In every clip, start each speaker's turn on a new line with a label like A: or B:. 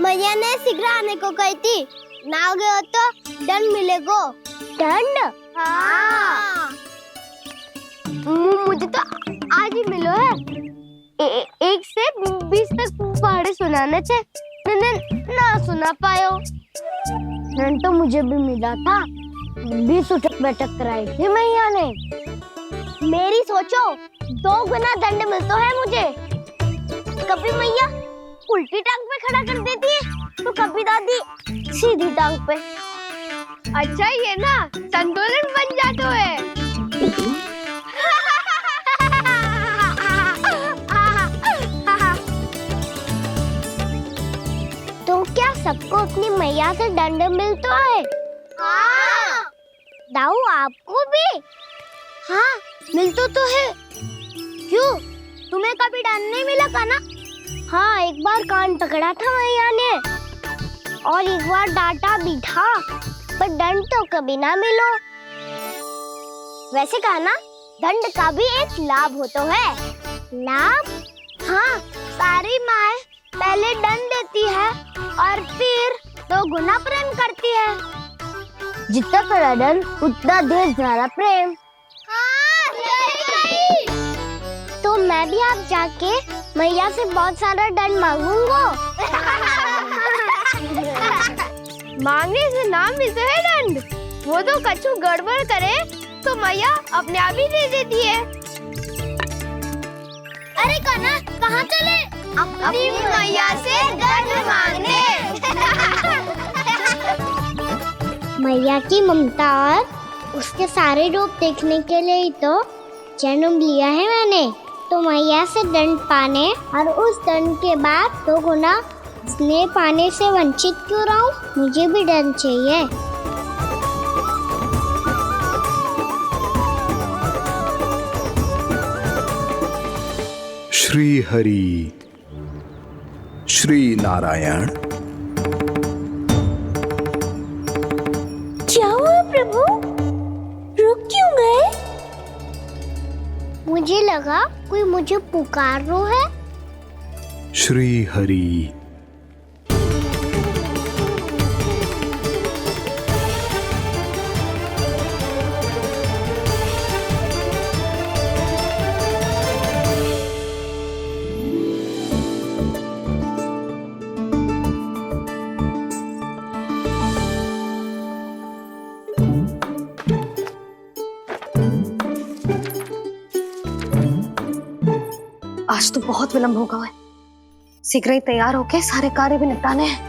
A: मैया ने सिखलाने को कही थी, ना गए हो तो दंड मिलेगो। दंड? हाँ। मुझे तो आज ही मिलो है। 1 से 20 तक पहाड़े सुनाने थे, ना सुना पायो। दंड तो मुझे भी मिला था, 20 उठक बैठक कराई थी मैया ने। मेरी सोचो, 2 गुना दंड मिलता है मुझे। कभी मैया उल्टी टांग पे खड़ा कर देती है, तो कभी दादी सीधी टांग पे। अच्छा ये ना संतुलन बन जाता है। तो क्या सबको अपनी मैया से दंड मिलता है? हाँ। दाऊ आपको भी? हाँ मिलता तो है। क्यों, तुम्हें कभी दंड नहीं मिला था ना? हाँ, एक बार कान पकड़ा था मैया ने और एक बार डांटा भी था, पर दंड तो कभी ना मिलो। वैसे कहा ना, दंड का भी एक लाभ होता है। लाभ? हाँ, सारी माँ पहले दंड देती है और फिर 2 गुना प्रेम करती है। जितना बड़ा दंड उतना ढेर सारा प्रेम। हाँ, सही। तो मैं भी आप जाके मैया से बहुत सारा दंड मांगूंगा। मांगने से ना मिलता है दंड, वो तो कछु गड़बड़ करे तो मैया अपने आप ही दे देती है। अरे कान्हा, कहाँ चले? अपनी मैया से दंड मांगने। मैया की ममता और उसके सारे रूप देखने के लिए ही तो जन्म लिया है मैंने। तो मैया से दंड पाने और उस दंड के बाद 2 गुना स्नेह पाने से वंचित क्यों रहूं? मुझे भी दंड चाहिए।
B: श्री हरि, श्री नारायण।
A: क्या हुआ प्रभु? रुक क्यों गए? मुझे लगा कोई मुझे पुकार रहा है।
B: श्री हरि।
C: आज तो बहुत विलंब होगा है। शीघ्र ही तैयार होके सारे कार्य भी निपटाने हैं।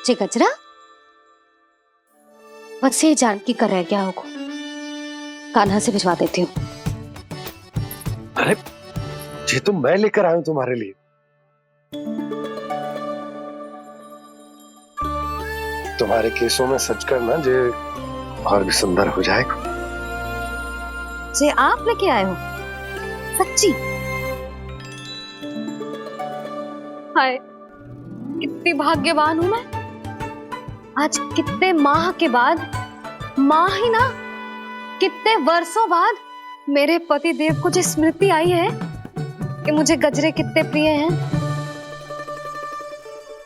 C: जी गजरा, बस ये जानकी कर रह गया होगा, कान्हा से भिजवा देती हूँ।
D: अरे ये तो मैं लेकर आया हूं तुम्हारे लिए। तुम्हारे केसों में सच करना जे और भी सुंदर हो जाएगा।
C: जे आप लेके आए हो? सच्ची? हाय, कितनी भाग्यवान हूं मैं। आज कितने माह के बाद, माह ही ना, कितने वर्षों बाद मेरे पति देव को जो स्मृति आई है कि मुझे गजरे कितने प्रिय हैं।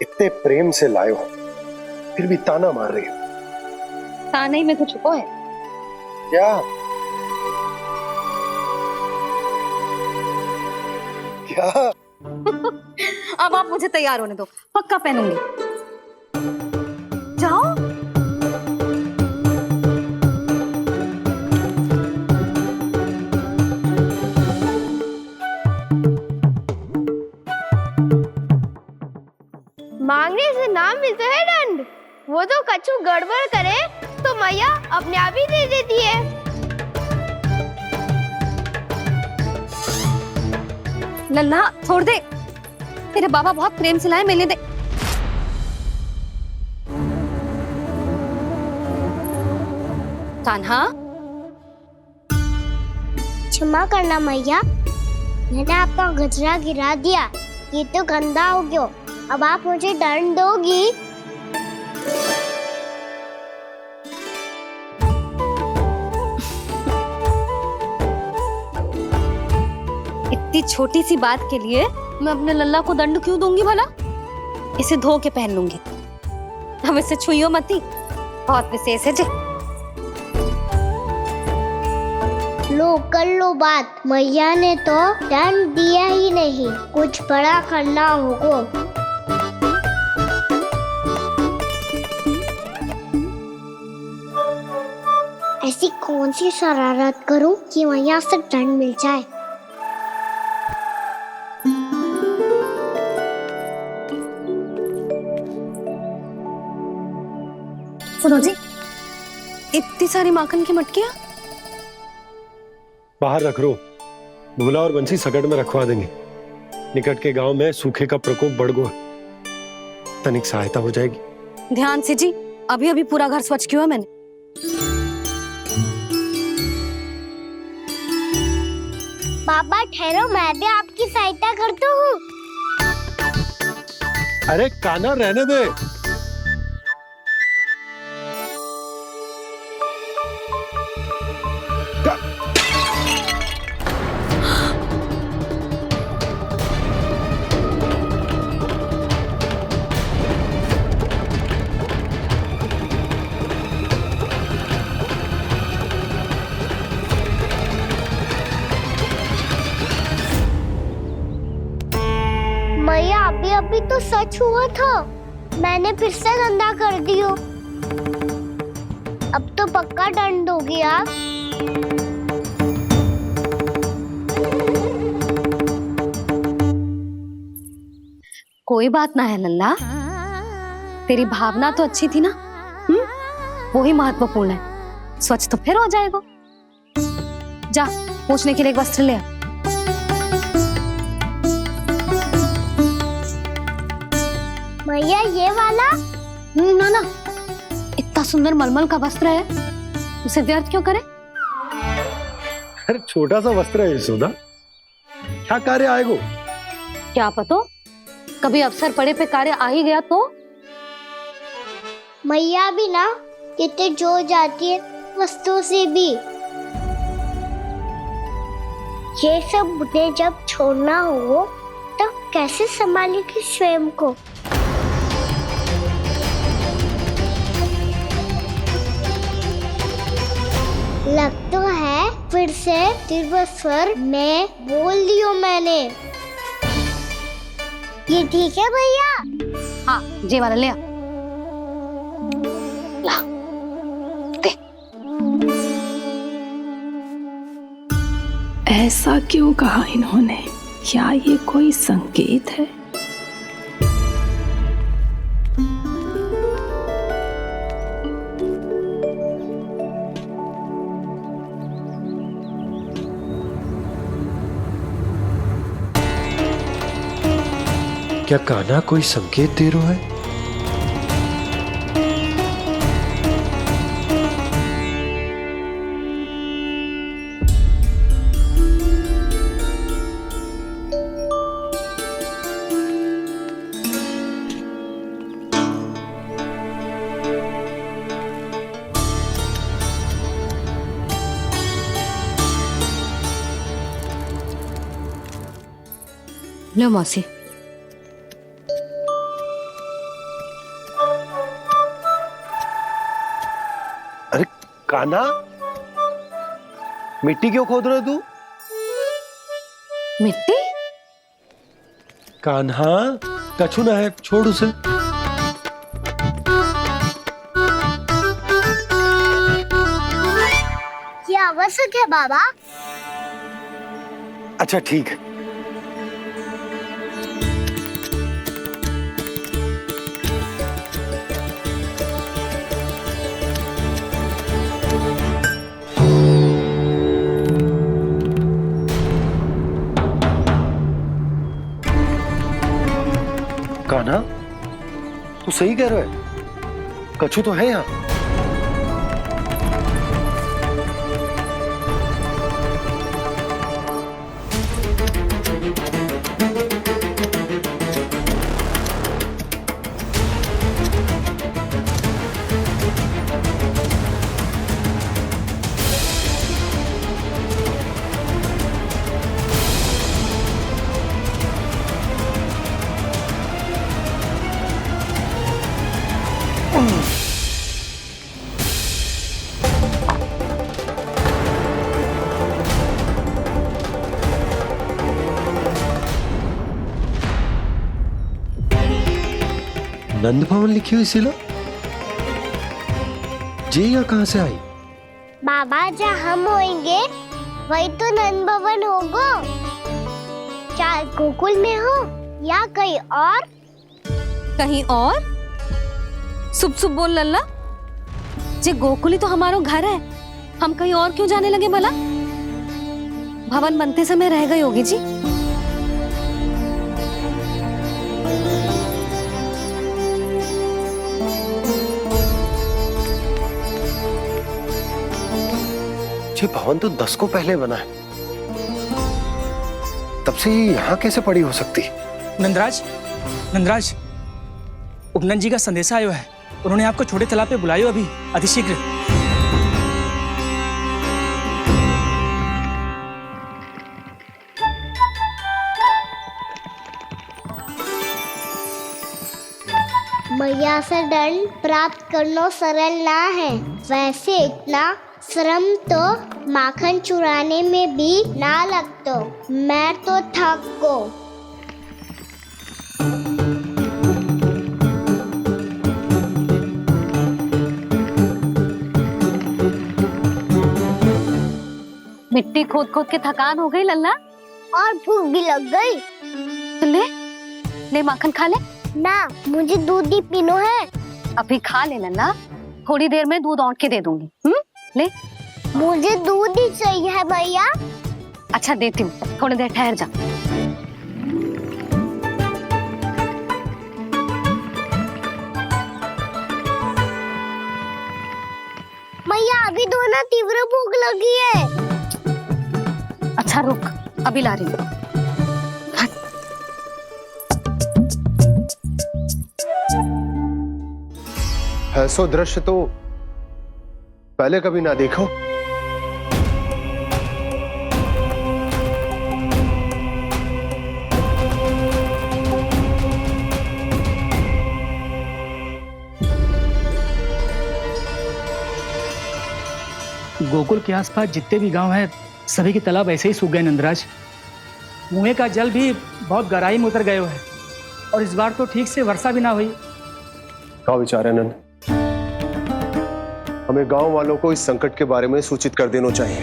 D: इतने प्रेम से लाए हो, फिर भी ताना मार रही हो।
C: ताने ही में तो छुपो है।
D: क्या? क्या?
C: अब आप मुझे तैयार होने दो, पक्का पहनूंगी। जाओ।
A: मांगने से ना मिलता है दंड, वो तो कछु गड़बड़ करे तो मैया अपने आप ही दे देती है।
C: नन्हा छोड़ दे, तेरे बाबा बहुत प्रेम से लाए, मिलने दे। कान्हा,
A: क्षमा करना मैया, मैंने आपका गजरा गिरा दिया, ये तो गंदा हो गया। अब आप मुझे दंड दोगी?
C: छोटी सी बात के लिए मैं अपने लल्ला को दंड क्यों दूंगी भला? इसे धो के पहन लूंगी। अब इसे छुइयो मती, बहुत विशेष है जी।
A: लो कर लो बात, मैया ने तो दंड दिया ही नहीं, कुछ बड़ा करना होगा। ऐसी कौन सी शरारत करूं कि मैया से दंड मिल जाए।
C: सुनो जी, इतनी सारी माखन की मटकियां
D: बाहर रख रो, भूला और बंसी सकट में रखवा देंगे। निकट के गांव में सूखे का प्रकोप बढ़ गया, तनिक सहायता हो जाएगी।
C: ध्यान से जी, अभी अभी पूरा घर स्वच्छ किया मैंने।
A: पापा ठहरो, मैं भी आपकी सहायता करता हूँ।
D: अरे काना रहने दे।
A: मैया अभी अभी तो सच हुआ था, मैंने फिर से गंदा कर दियो। अब तो पक्का दंड दोगी आप।
C: कोई बात ना है लल्ला, तेरी भावना तो अच्छी थी ना, वही महत्वपूर्ण है। स्वच्छ तो फिर हो जाएगा। जा पोंछने के लिए एक वस्त्र ले आ।
A: मैया ये वाला?
C: ना ना, इतना सुंदर मलमल का वस्त्र है, उसे व्यर्थ क्यों करे?
D: अरे छोटा सा वस्त्र है यशोदा, क्या कार्य आएगो?
C: क्या पता, कभी अवसर पड़े पे कार्य आ ही गया तो।
A: मैया भी ना कितने जो जाती है वस्तुओं से भी। ये सब उन्हें जब छोड़ना हो तो कैसे संभालेगी स्वयं को। लग तो है फिर से तिरस्वर में बोल दियो मैंने। ये ठीक है भैया?
C: हाँ, जे वाला ले आ। ला, दे।
E: ऐसा क्यों कहा इन्होंने? क्या ये कोई संकेत है?
D: क्या कान्हा कोई संकेत दे रहा है?
C: लो मौसी।
D: अरे कान्हा, मिट्टी क्यों खोद रहे तू?
C: मिट्टी?
D: कान्हा, कछु ना है, छोड़ उसे।
A: ये आवश्यक है बाबा।
D: अच्छा ठीक है। कान्हा, तू सही कह रहा है, कछु तो है यहाँ। नंद भवन लिखी हुई सिला, जी यहाँ कहाँ से आई?
A: बाबा जहाँ हम होंगे वही तो नंद भवन होगा, चाहे गोकुल में हो या कहीं और।
C: कहीं और? सुब सुब बोल लल्ला, जे गोकुली तो हमारो घर है, हम कहीं और क्यों जाने लगे भला? भवन बनते समय रह गई होगी जी।
D: ये भवन तो 10 को पहले बना है, तब से ये यहाँ कैसे पड़ी हो सकती?
F: नंदराज, नंदराज, उपनंद जी का संदेशा आयो है। उन्होंने आपको छोटे तालाब पे बुलायो अभी, अतिशीघ्र।
A: मैया से दंड प्राप्त करना सरल ना है, वैसे इतना श्रम तो माखन चुराने में भी ना लगतो। मैं तो थक गो।
C: मिट्टी खोद खोद के थकान हो गई लल्ला,
A: और भूख भी लग गई।
C: तो ले माखन खा ले।
A: ना, मुझे दूध ही पीनो है।
C: अभी खा ले लल्ला, थोड़ी देर में दूध औंट के दे दूंगी। ले।
A: मुझे दूध ही चाहिए है भैया।
C: अच्छा देती हूँ, थोड़ी देर ठहर जा।
A: मैया अभी तो ना तीव्र भूख लगी है।
C: अच्छा रुक, अभी ला रही हूँ।
D: ऐसो दृश्य तो पहले कभी ना देखो।
F: गोकुल के आसपास जितने भी गांव हैं, सभी के तालाब ऐसे ही सूख गए नंदराज। कुएं का जल भी बहुत गहराई में उतर गए है, और इस बार तो ठीक से वर्षा भी ना हुई।
D: क्या विचार है नंद? हमें गांव वालों को इस संकट के बारे में सूचित कर देना चाहिए,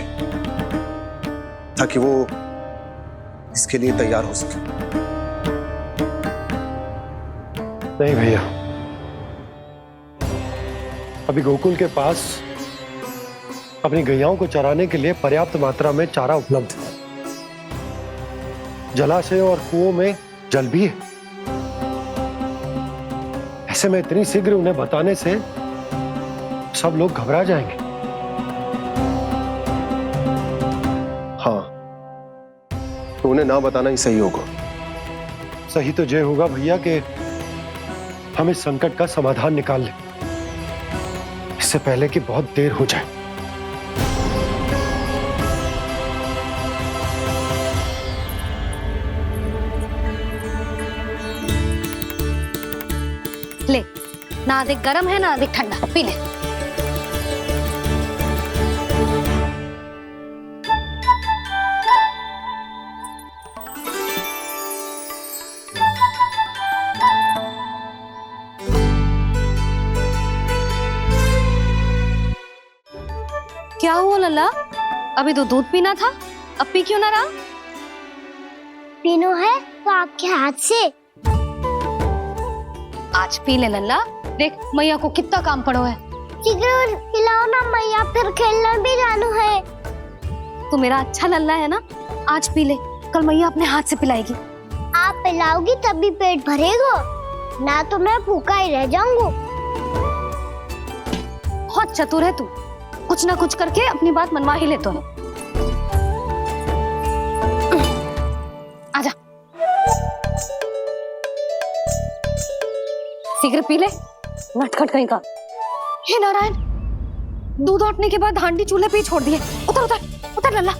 D: ताकि वो इसके लिए तैयार हो सके। नहीं भैया, अभी गोकुल के पास अपनी गैयाओं को चराने के लिए पर्याप्त मात्रा में चारा उपलब्ध है। जलाशय और कुओं में जल भी है। ऐसे में इतनी शीघ्र उन्हें बताने से सब लोग घबरा जाएंगे। हाँ, तो उन्हें ना बताना ही सही होगा। सही तो ये होगा भैया कि हम इस संकट का समाधान निकाल लें, इससे पहले कि बहुत देर हो जाए।
C: ले, ना अधिक गर्म है ना अधिक ठंडा, पी ले। क्या हुआ लल्ला? अभी तो दूध पीना था, अब पी क्यों ना रहा?
A: पीनो है तो आपके हाथ से।
C: आज पी ले लल्ला, देख मैया को कितना काम पड़ो है।
A: शीघ्र पिलाओ ना मैया, फिर खेलने भी जानो है।
C: तू मेरा अच्छा लल्ला है ना, आज पी ले, कल मैया अपने हाथ से पिलाएगी।
A: आप पिलाओगी तभी पेट भरेगा, ना तो मैं भूखा ही रह जाऊंगा।
C: बहुत चतुर है तू, कुछ ना कुछ करके अपनी बात मनवा ही लेता है। आजा, शीघ्र पी ले, नटखट कहीं का। हे नारायण, दूध औटने के बाद हांडी चूल्हे पे ही छोड़ दिए। उतर उतर उतर लल्ला।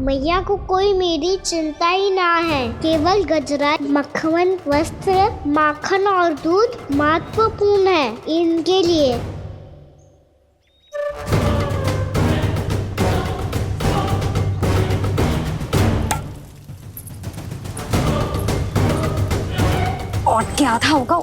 A: मैया को कोई मेरी चिंता ही ना है। केवल गजरा, मक्खन, वस्त्र, माखन और दूध महत्वपूर्ण है इनके लिए।
C: और क्या था होगा?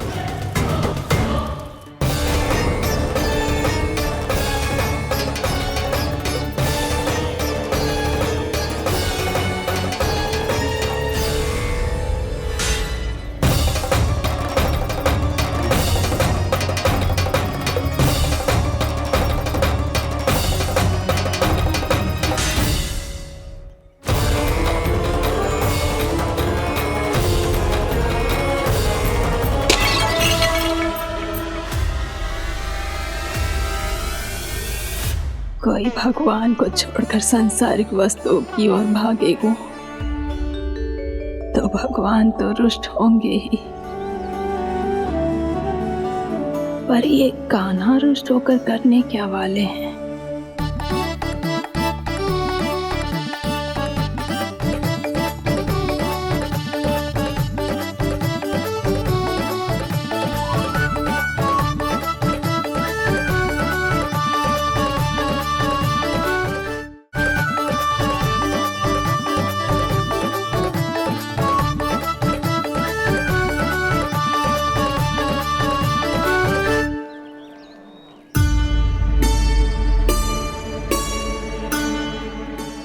E: कोई भगवान को छोड़कर सांसारिक वस्तुओं की ओर भागेगा तो भगवान तो रुष्ट होंगे ही, पर ये कान्हा रुष्ट होकर करने क्या वाले हैं?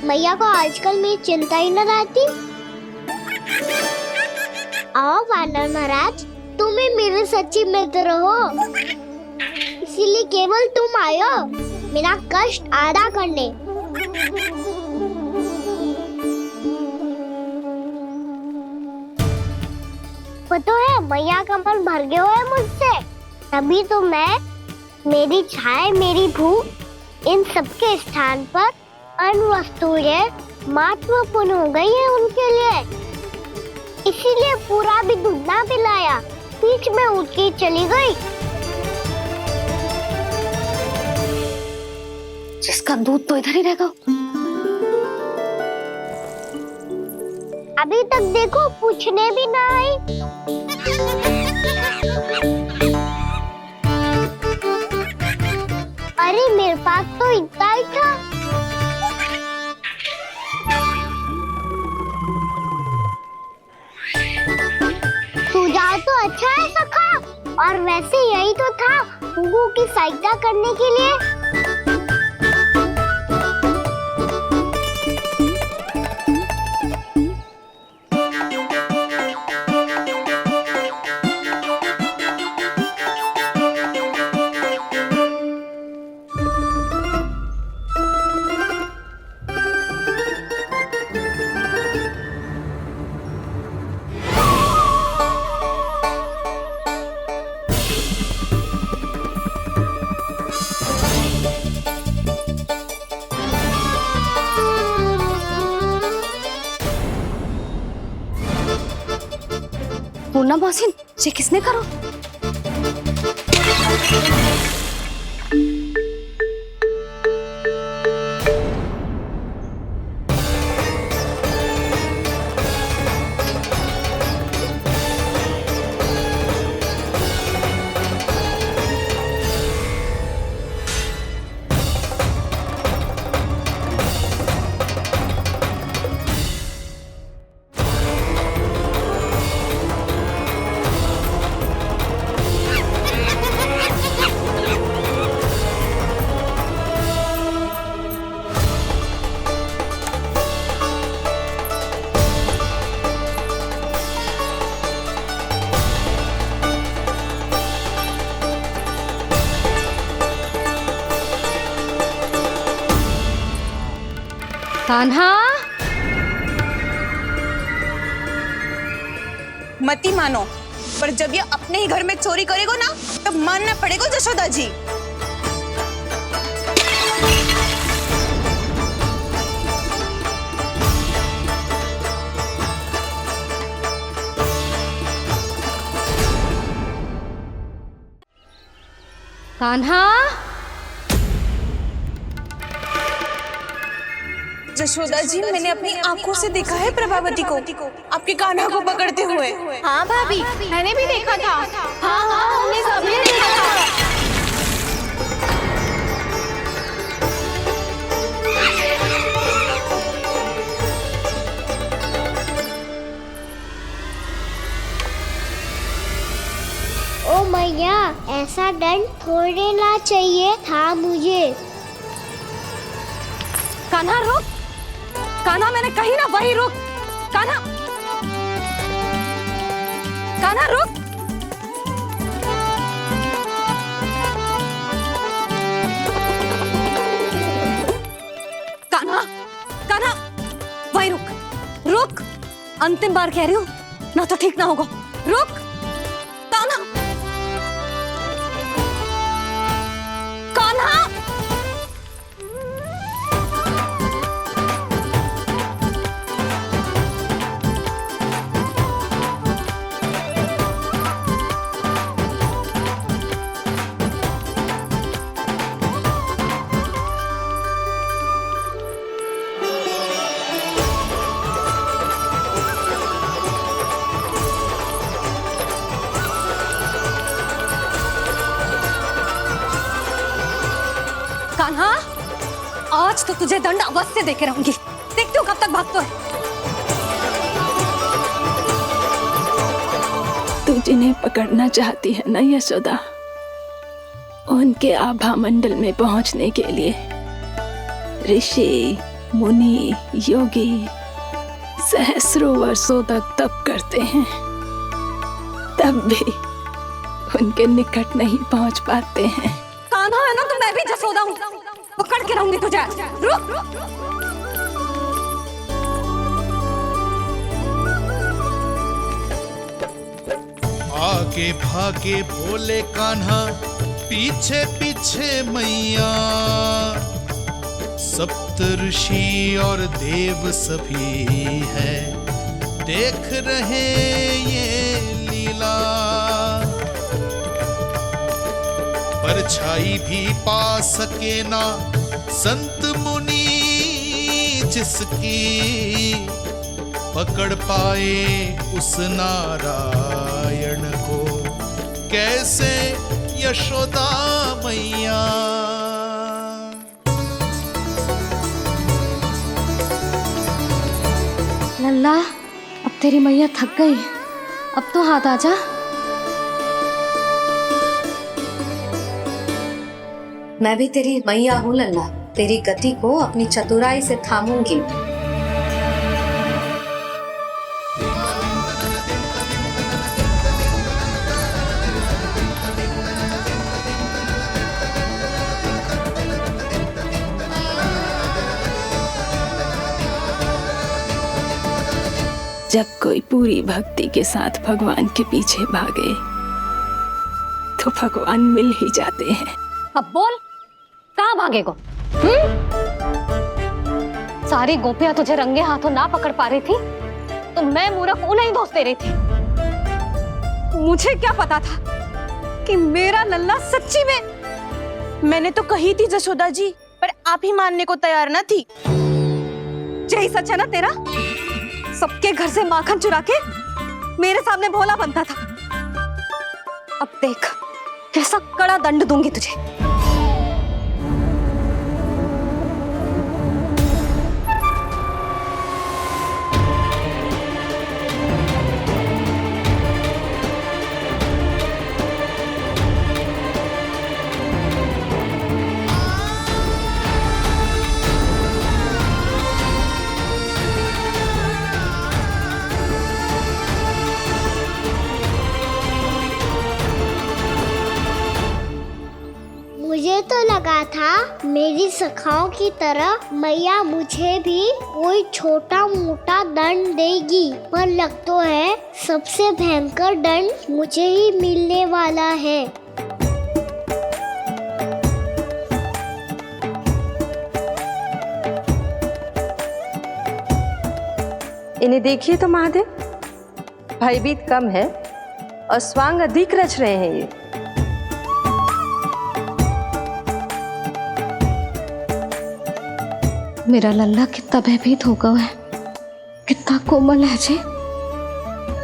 A: मैया को आजकल मेरी चिंता ही न रहती। आओ वानर महाराज, तुम ही मेरे सच्चे मित्र हो, इसीलिए केवल तुम आयो मेरा कष्ट आधा करने। पता है मैया का मन भर गया है मुझसे, तभी तो मैं, मेरी छाया, मेरी भूख, इन सबके स्थान पर अन्य वस्तुएं महत्वपूर्ण हो गई है उनके लिए। इसीलिए पूरा भी दूध ना पिलाया, बीच में उठ के चली गई।
C: जिसका दूध तो इधर ही रहेगा।
A: अभी तक देखो पूछने भी ना आई। अरे मेरे पास तो इतना ही था। सुझाव तो अच्छा है सखा, और वैसे यही तो था गुगु की सहायता करने के लिए।
C: पूर्णा मौसी, ये किसने करो? कान्हा,
G: मती मानो, पर जब ये अपने ही घर में चोरी करेगो ना, तब मानना पड़ेगा जशोदा जी।
C: कान्हा,
G: जशोदा जी, मैंने अपनी आंखों से देखा है प्रभावती को आपके कान्हा को पकड़ते हुए।
C: हाँ भाभी, मैंने भी देखा था। हाँ हाँ, हमने सबने देखा था।
A: ओ मैया, ऐसा दंड थोड़े ना चाहिए था मुझे।
C: कान्हा रुक, कान्हा मैंने कही ना वही रुक। कान्हा, कान्हा रुक। कान्हा, कान्हा वही रुक, रुक। अंतिम बार कह रही हूँ, ना तो ठीक ना होगा। रुक कान्हा, कान्हा। कान्हा, आज तो तुझे दंड अवश्य देके रहूंगी। देखती हूँ कब तक भागता है।
E: तू जिन्हें पकड़ना चाहती है ना यशोदा, उनके आभा मंडल में पहुंचने के लिए ऋषि, मुनि, योगी सहस्रों वर्षों तक तप करते हैं, तब भी उनके निकट नहीं पहुंच पाते हैं।
C: कान्हा है ना, तो मैं भी जसोदा हूँ, पकड़ के रहूंगी तुझे। रुक,
H: आगे भागे बोले कान्हा, पीछे पीछे मैया। सप्त ऋषि और देव सभी है, देख रहे ये लीला। परछाई भी पा सके ना संत मुनि जिसकी, पकड़ पाए उस नारायण को कैसे यशोदा मैया।
C: लल्ला, अब तेरी मैया थक गई, अब तो हाथ आजा।
I: मैं भी तेरी मैया हूँ लल्ला, तेरी गति को अपनी चतुराई से थामूंगी।
E: जब कोई पूरी भक्ति के साथ भगवान के पीछे भागे तो भगवान मिल ही जाते हैं।
C: अब बोल, कहाँ भागेगो? सारी गोपियां तुझे रंगे हाथों ना पकड़ पा रही थी, तो मैं मूर्ख उन्हें ही दोष दे रही थी। मुझे क्या पता था कि मेरा लल्ला सच्ची में।
G: मैंने तो कही थी जशोदा जी, पर आप ही मानने को तैयार न थी।
C: यही सच है ना तेरा? सबके घर से माखन चुरा के मेरे सामने भोला बनता था। अब देख कैसा कड़ा दंड दूंगी तुझे।
A: मुझे तो लगा था मेरी सखाओं की तरह मैया मुझे भी कोई छोटा मोटा दंड देगी, पर लग तो है सबसे भयंकर दंड मुझे ही मिलने वाला है।
J: इन्हें देखिए तो महादेव, भयभीत कम है और स्वांग अधिक रच रहे हैं ये।
I: मेरा लल्ला कितना भयभीत हो गया है, कितना कोमल है जी।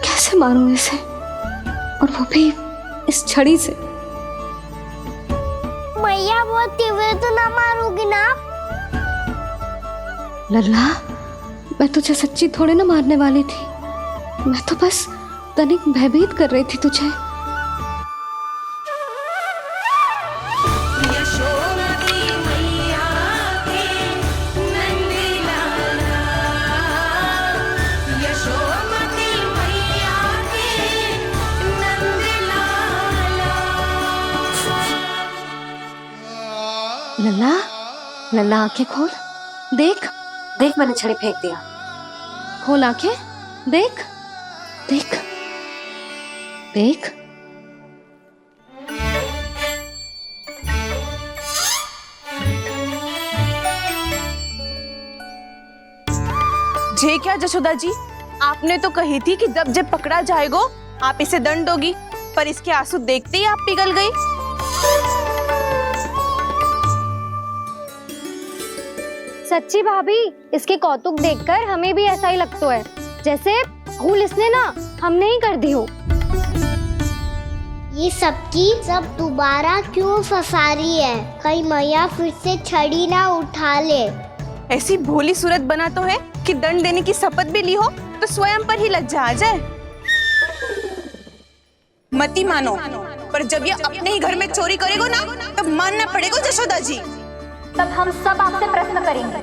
I: कैसे मारूं इसे, और वो भी इस छड़ी से।
A: मैया बहुत तीव्र तो ना मारोगी ना?
I: लल्ला, मैं तुझे सच्ची थोड़ी ना मारने वाली थी, मैं तो बस तनिक भयभीत कर रही थी तुझे। लल्ला, लल्ला आंखें खोल, देख देख मैंने छड़ी फेंक दिया। खोल आंखें, देख देख देख।
G: जे क्या जशोदा जी, आपने तो कही थी कि जब जब पकड़ा जाएगा आप इसे दंड दोगी, पर इसके आंसू देखते ही आप पिघल गई।
C: सच्ची भाभी, इसके कौतुक देखकर हमें भी ऐसा ही लगता है जैसे भूल इसने ना हमने ही कर दी हो।
A: ये सबकी सब दोबारा क्यों फंसा रही है? कहीं मैया फिर से छड़ी ना उठा ले।
G: ऐसी भोली सूरत बना तो है कि दंड देने की शपथ भी ली हो तो स्वयं पर ही लज्जा आ जाए। मती मानो, पर जब ये अपने ही घर में चोरी करेगा ना तब मानना पड़ेगा जशोदा जी।
C: तब हम सब आपसे प्रश्न करेंगे,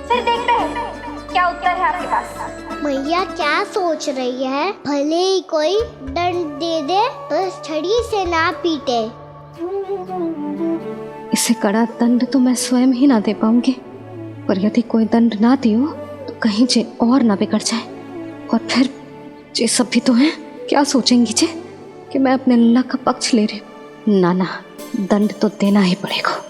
C: फिर देखते हैं क्या उत्तर है आपके पास।
A: मैया क्या सोच रही है? भले ही कोई दंड दे दे, बस छड़ी से ना पीटे।
I: इसे कड़ा दंड तो मैं स्वयं ही ना दे पाऊंगी, पर यदि कोई दंड ना दियो तो कहीं जे और ना बिगड़ जाए, और फिर जे सब भी तो हैं, क्या सोचेंगी जे कि मैं अपने लल्ला का पक्ष ले रही हूँ। ना ना, दंड तो देना ही पड़ेगा।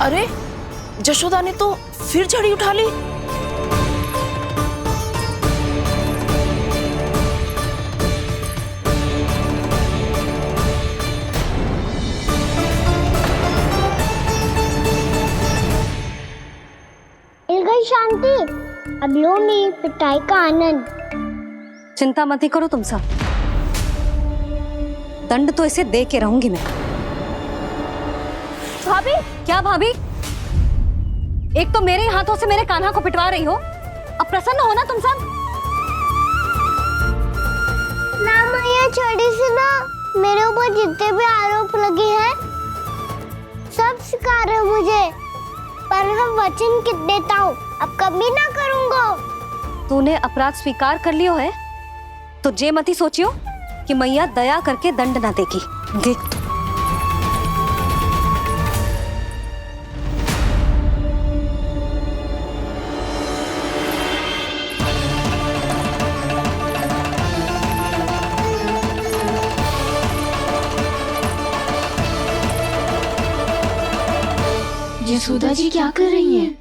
G: अरे जशोदा ने तो फिर छड़ी उठा ली।
A: मिल गई शांति, अब लो मेरी पिटाई का आनंद।
I: चिंता मत ही करो तुम सब, दंड तो इसे दे के रहूंगी मैं। भाभी, क्या भाभी? एक तो मेरे हाथों से मेरे कान्हा को पिटवा रही हो, अब प्रसन्न हो ना तुम सब?
A: ना मैया, छड़ी से ना मेरे ऊपर जितने भी आरोप लगे हैं सब स्वीकार है मुझे, पर मैं वचन कित देता हूँ, अब कभी ना करूँगा।
I: तूने अपराध स्वीकार कर लियो है तो जे मत ही सोचियो कि मैया दया करके दंड ना देगी। देख तू,
E: यशोदा जी क्या कर रही हैं?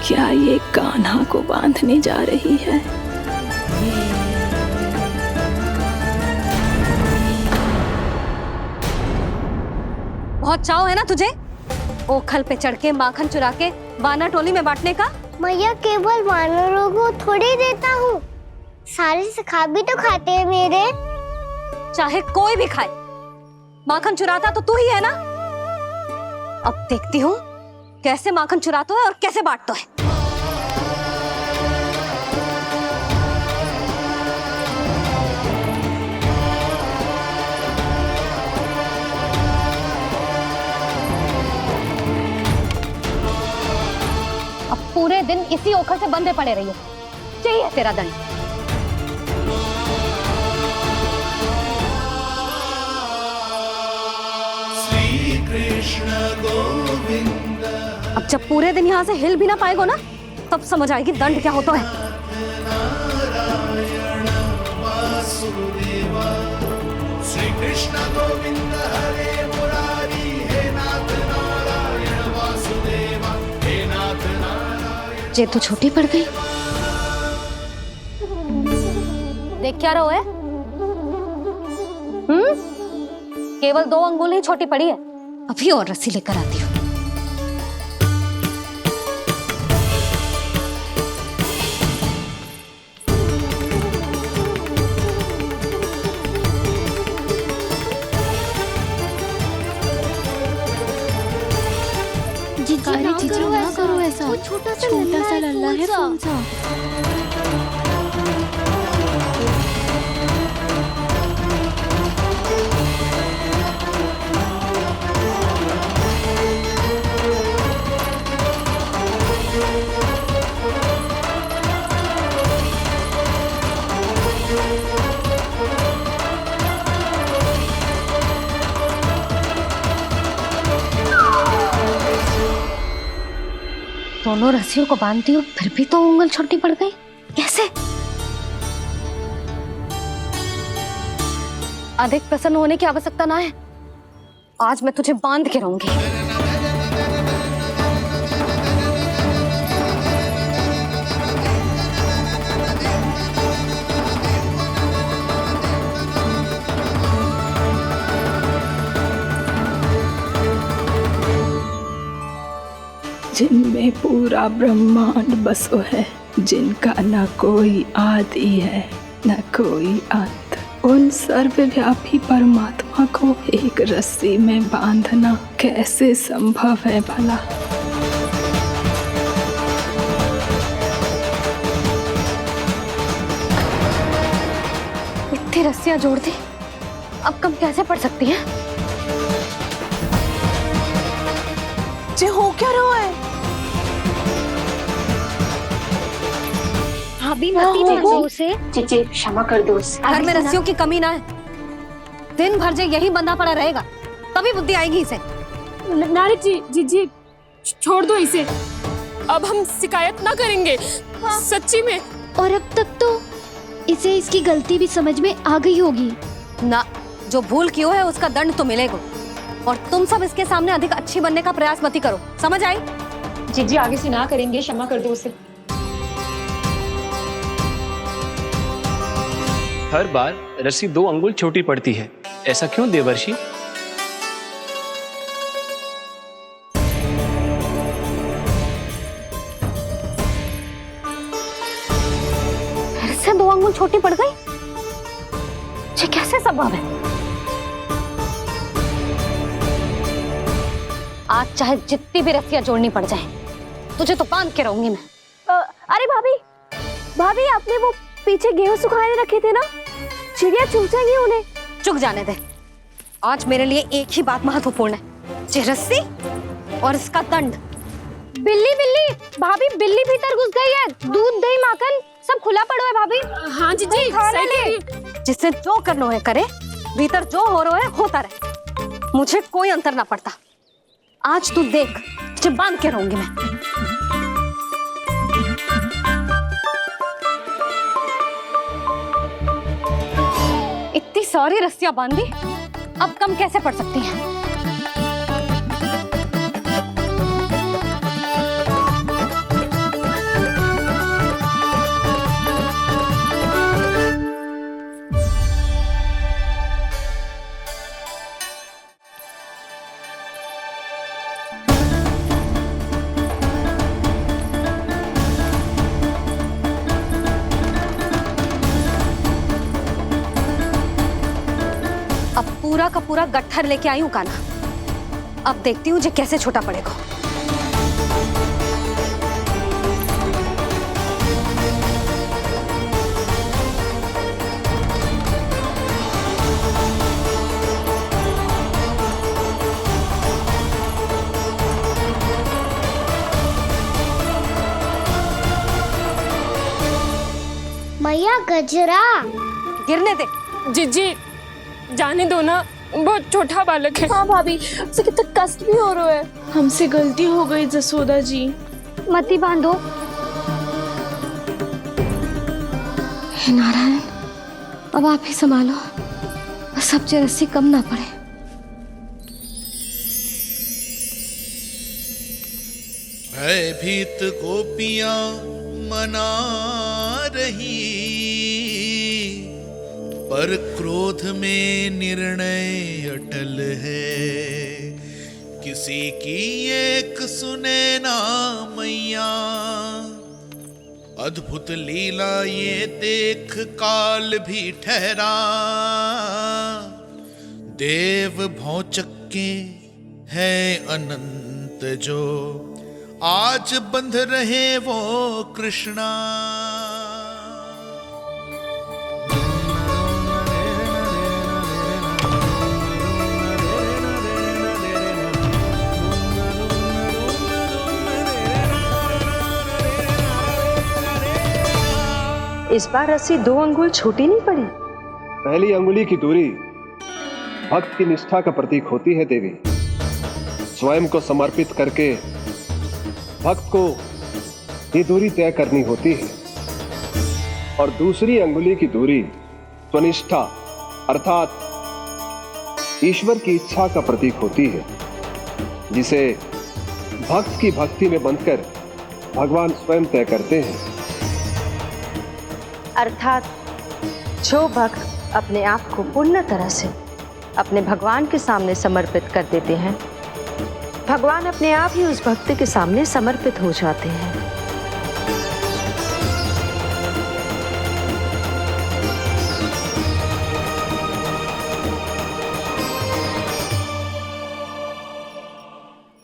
E: क्या ये कान्हा को बांधने जा रही है?
I: बहुत चाव है ना तुझे ओखल पे चढ़ के माखन चुरा के वानर टोली में बांटने का?
A: मैया, केवल वानरों को थोड़ी देता हूँ, सारे सखा भी तो खाते हैं मेरे।
I: चाहे कोई भी खाए, माखन चुराता तो तू ही है ना। अब देखती हूँ कैसे माखन चुराता है और कैसे बांटता है। अब पूरे दिन इसी ओखल से बंधे पड़े रहिए, चाहिए तेरा दंड। अब जब पूरे दिन यहाँ से हिल भी ना पाएगो ना, तब समझ आएगी दंड क्या होता है।
H: श्री कृष्ण गोविंद हरे मुरारी, हे नाथ नारायण वासुदेवा, हे नाथ नारायण।
I: जे तो छोटी पड़ गई।
A: देख क्या रहो है? केवल 2 अंगुल ही छोटी पड़ी है। अभी और रस्सी लेकर आती हूँ।
I: जीजी ना करो ऐसा।
A: वो छोटा
I: सा लल्ला है कौन सा?
A: दोनों रस्सियों को बांधती हूँ फिर भी तो उंगल छोटी पड़ गई। कैसे? अधिक प्रसन्न होने की आवश्यकता ना है। आज मैं तुझे बांध के रहूंगी।
E: जिनमें पूरा ब्रह्मांड बसो है, जिनका न कोई आदि है न कोई अंत, उन सर्वव्यापी परमात्मा को एक रस्सी में बांधना कैसे संभव है भला?
A: इतनी रस्सियां जोड़ दी, अब कम कैसे पड़ सकती हैं?
G: जे हो क्या रहा है?
A: भाभी मती बांधो उसे।
I: जीजी क्षमा कर दो उसे।
A: घर में रस्सियों की कमी ना है। दिन भर जो यही बंधा पड़ा रहेगा तभी बुद्धि आएगी इसे।
K: नारी जी छोड़ दो इसे। अब हम शिकायत ना करेंगे। सच्ची में।
I: और अब तक तो इसे इसकी गलती भी समझ में आ गई होगी
A: ना। जो भूल किया है उसका दंड तो मिलेगा। और तुम सब इसके सामने अधिक अच्छी बनने का प्रयास मत करो, समझ आई?
K: जीजी आगे से ना करेंगे, क्षमा कर दो उसे।
L: हर बार रस्सी 2 अंगुल छोटी पड़ती है, ऐसा क्यों देवर्षि?
A: फिर से 2 अंगुल छोटी पड़ गई? ये कैसे संभव है? आज चाहे जितनी भी रस्सियां जोड़नी पड़ जाए, तुझे तो बांध के रहूंगी मैं।
C: अरे भाभी आपने वो पीछे गेहूं सुखाने रखे थे ना, चिड़िया चुग जाएंगी उन्हें।
A: चुक जाने दे। आज मेरे लिए एक ही बात महत्वपूर्ण है, ये रस्सी और इसका दंड।
C: बिल्ली भाभी, बिल्ली भीतर घुस गई है। दूध दही माखन सब खुला पड़ा है भाभी।
K: हाँ जीजी सही कह रही है।
A: जिससे जो करना है करे, भीतर जो हो रहा है होता रहे, मुझे कोई अंतर ना पड़ता। आज तू देख, तुझे बांध के रहूंगी मैं। इतनी सारी रस्सियां बांधी, अब कम कैसे पड़ सकती हैं? पूरा का पूरा गट्ठर लेके आई हूं कान्हा। अब देखती हूँ जे कैसे छोटा पड़ेगा। मैया गजरा गिरने दे।
K: जीजी जाने दो ना, बहुत छोटा बालक है।
C: हाँ भाभी, उसे कितना कष्ट भी हो रहा है।
K: हमसे गलती हो गई जसोदा जी।
A: मती बांधो।
I: हे नारायण, अब आप ही संभालो, बस अब जो रस्सी कम ना पड़े।
H: भयभीत गोपियां मना रही, पर क्रोध में निर्णय अटल है, किसी की एक सुने ना मैया। अद्भुत लीला ये देख काल भी ठहरा, देव भौचक्के है अनंत जो, आज बंध रहे वो कृष्णा।
J: इस बार रस्सी 2 अंगुल छोटी नहीं पड़ी।
D: पहली अंगुली की दूरी भक्त की निष्ठा का प्रतीक होती है देवी। स्वयं को समर्पित करके भक्त को ये दूरी तय करनी होती है। और दूसरी अंगुली की दूरी स्वनिष्ठा अर्थात ईश्वर की इच्छा का प्रतीक होती है, जिसे भक्त की भक्ति में बंधकर भगवान स्वयं तय करते हैं।
J: अर्थात जो भक्त अपने आप को पूर्ण तरह से अपने भगवान के सामने समर्पित कर देते हैं, भगवान अपने आप ही उस भक्त के सामने समर्पित हो जाते हैं।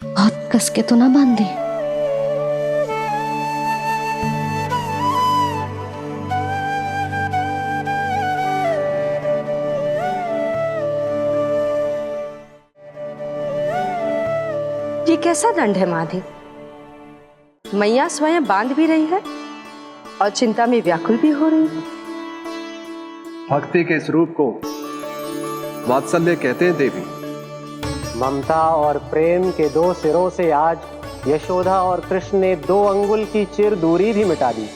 I: बहुत कस के तो ना बांध दी।
J: ये कैसा दंड है माधे? मैया स्वयं बांध भी रही है और चिंता में व्याकुल भी हो रही है।
D: भक्ति के स्वरूप को वात्सल्य कहते हैं देवी।
M: ममता और प्रेम के 2 सिरों से आज यशोदा और कृष्ण ने 2 अंगुल की चिर दूरी भी मिटा दी।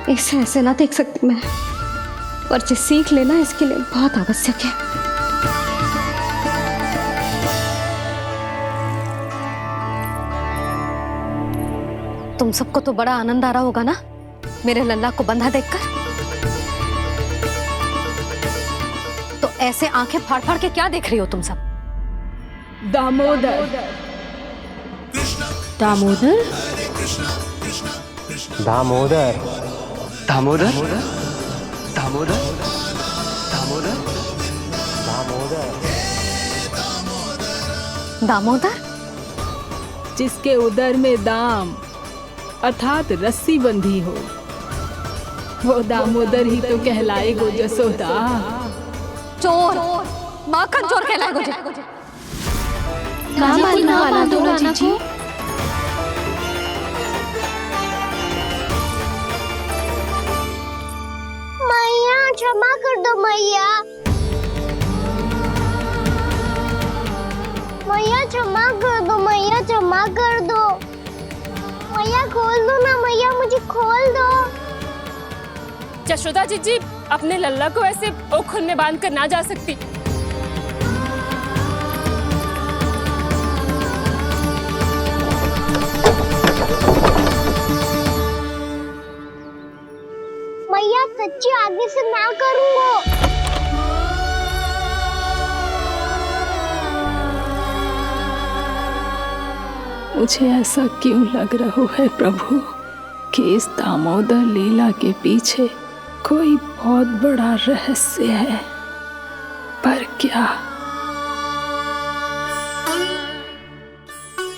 I: इसे ऐसे ना देख सकती मैं, पर जो सीख लेना इसके लिए बहुत आवश्यक है। तुम सबको तो बड़ा आनंद आ रहा होगा ना मेरे लल्ला को बंधा देखकर। तो ऐसे आंखें फाड़ फाड़ के क्या देख रही हो तुम सब?
E: दामोदर दामोदर
M: दामोदर
L: दामोदर दामोदर दामोदर
I: दामोदर दामोदर
E: जिसके उदर में दाम अर्थात रस्सी बंधी हो, वो दामोदर ही तो कहलाएगो जसोदा।
I: चोर, माखन चोर कहलाएगो जे।
E: ना वाला दो जीजी।
A: मैया क्षमा कर दो मैया। मैया क्षमा कर दो, मैया क्षमा कर दो। मैया खोल दो ना मैया, मुझे खोल दो।
K: जशोदा जीजी अपने लल्ला को ऐसे ओखल में बांध कर ना जा सकती।
A: मैया सच्ची आगे से ना करूंगा।
E: मुझे ऐसा क्यों लग रहा है प्रभु कि इस दामोदर लीला के पीछे कोई बहुत बड़ा रहस्य है, पर क्या?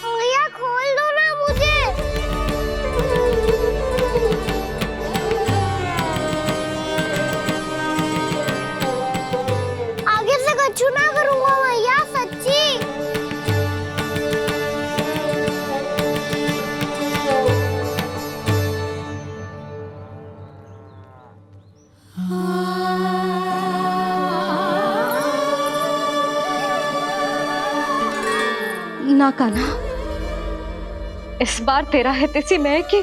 A: मैया खोल दो ना मुझे। आगे से कछु ना करूंगा मैया, सच्ची।
I: ना कान्हा, इस बार तेरा है तेसी मैं कि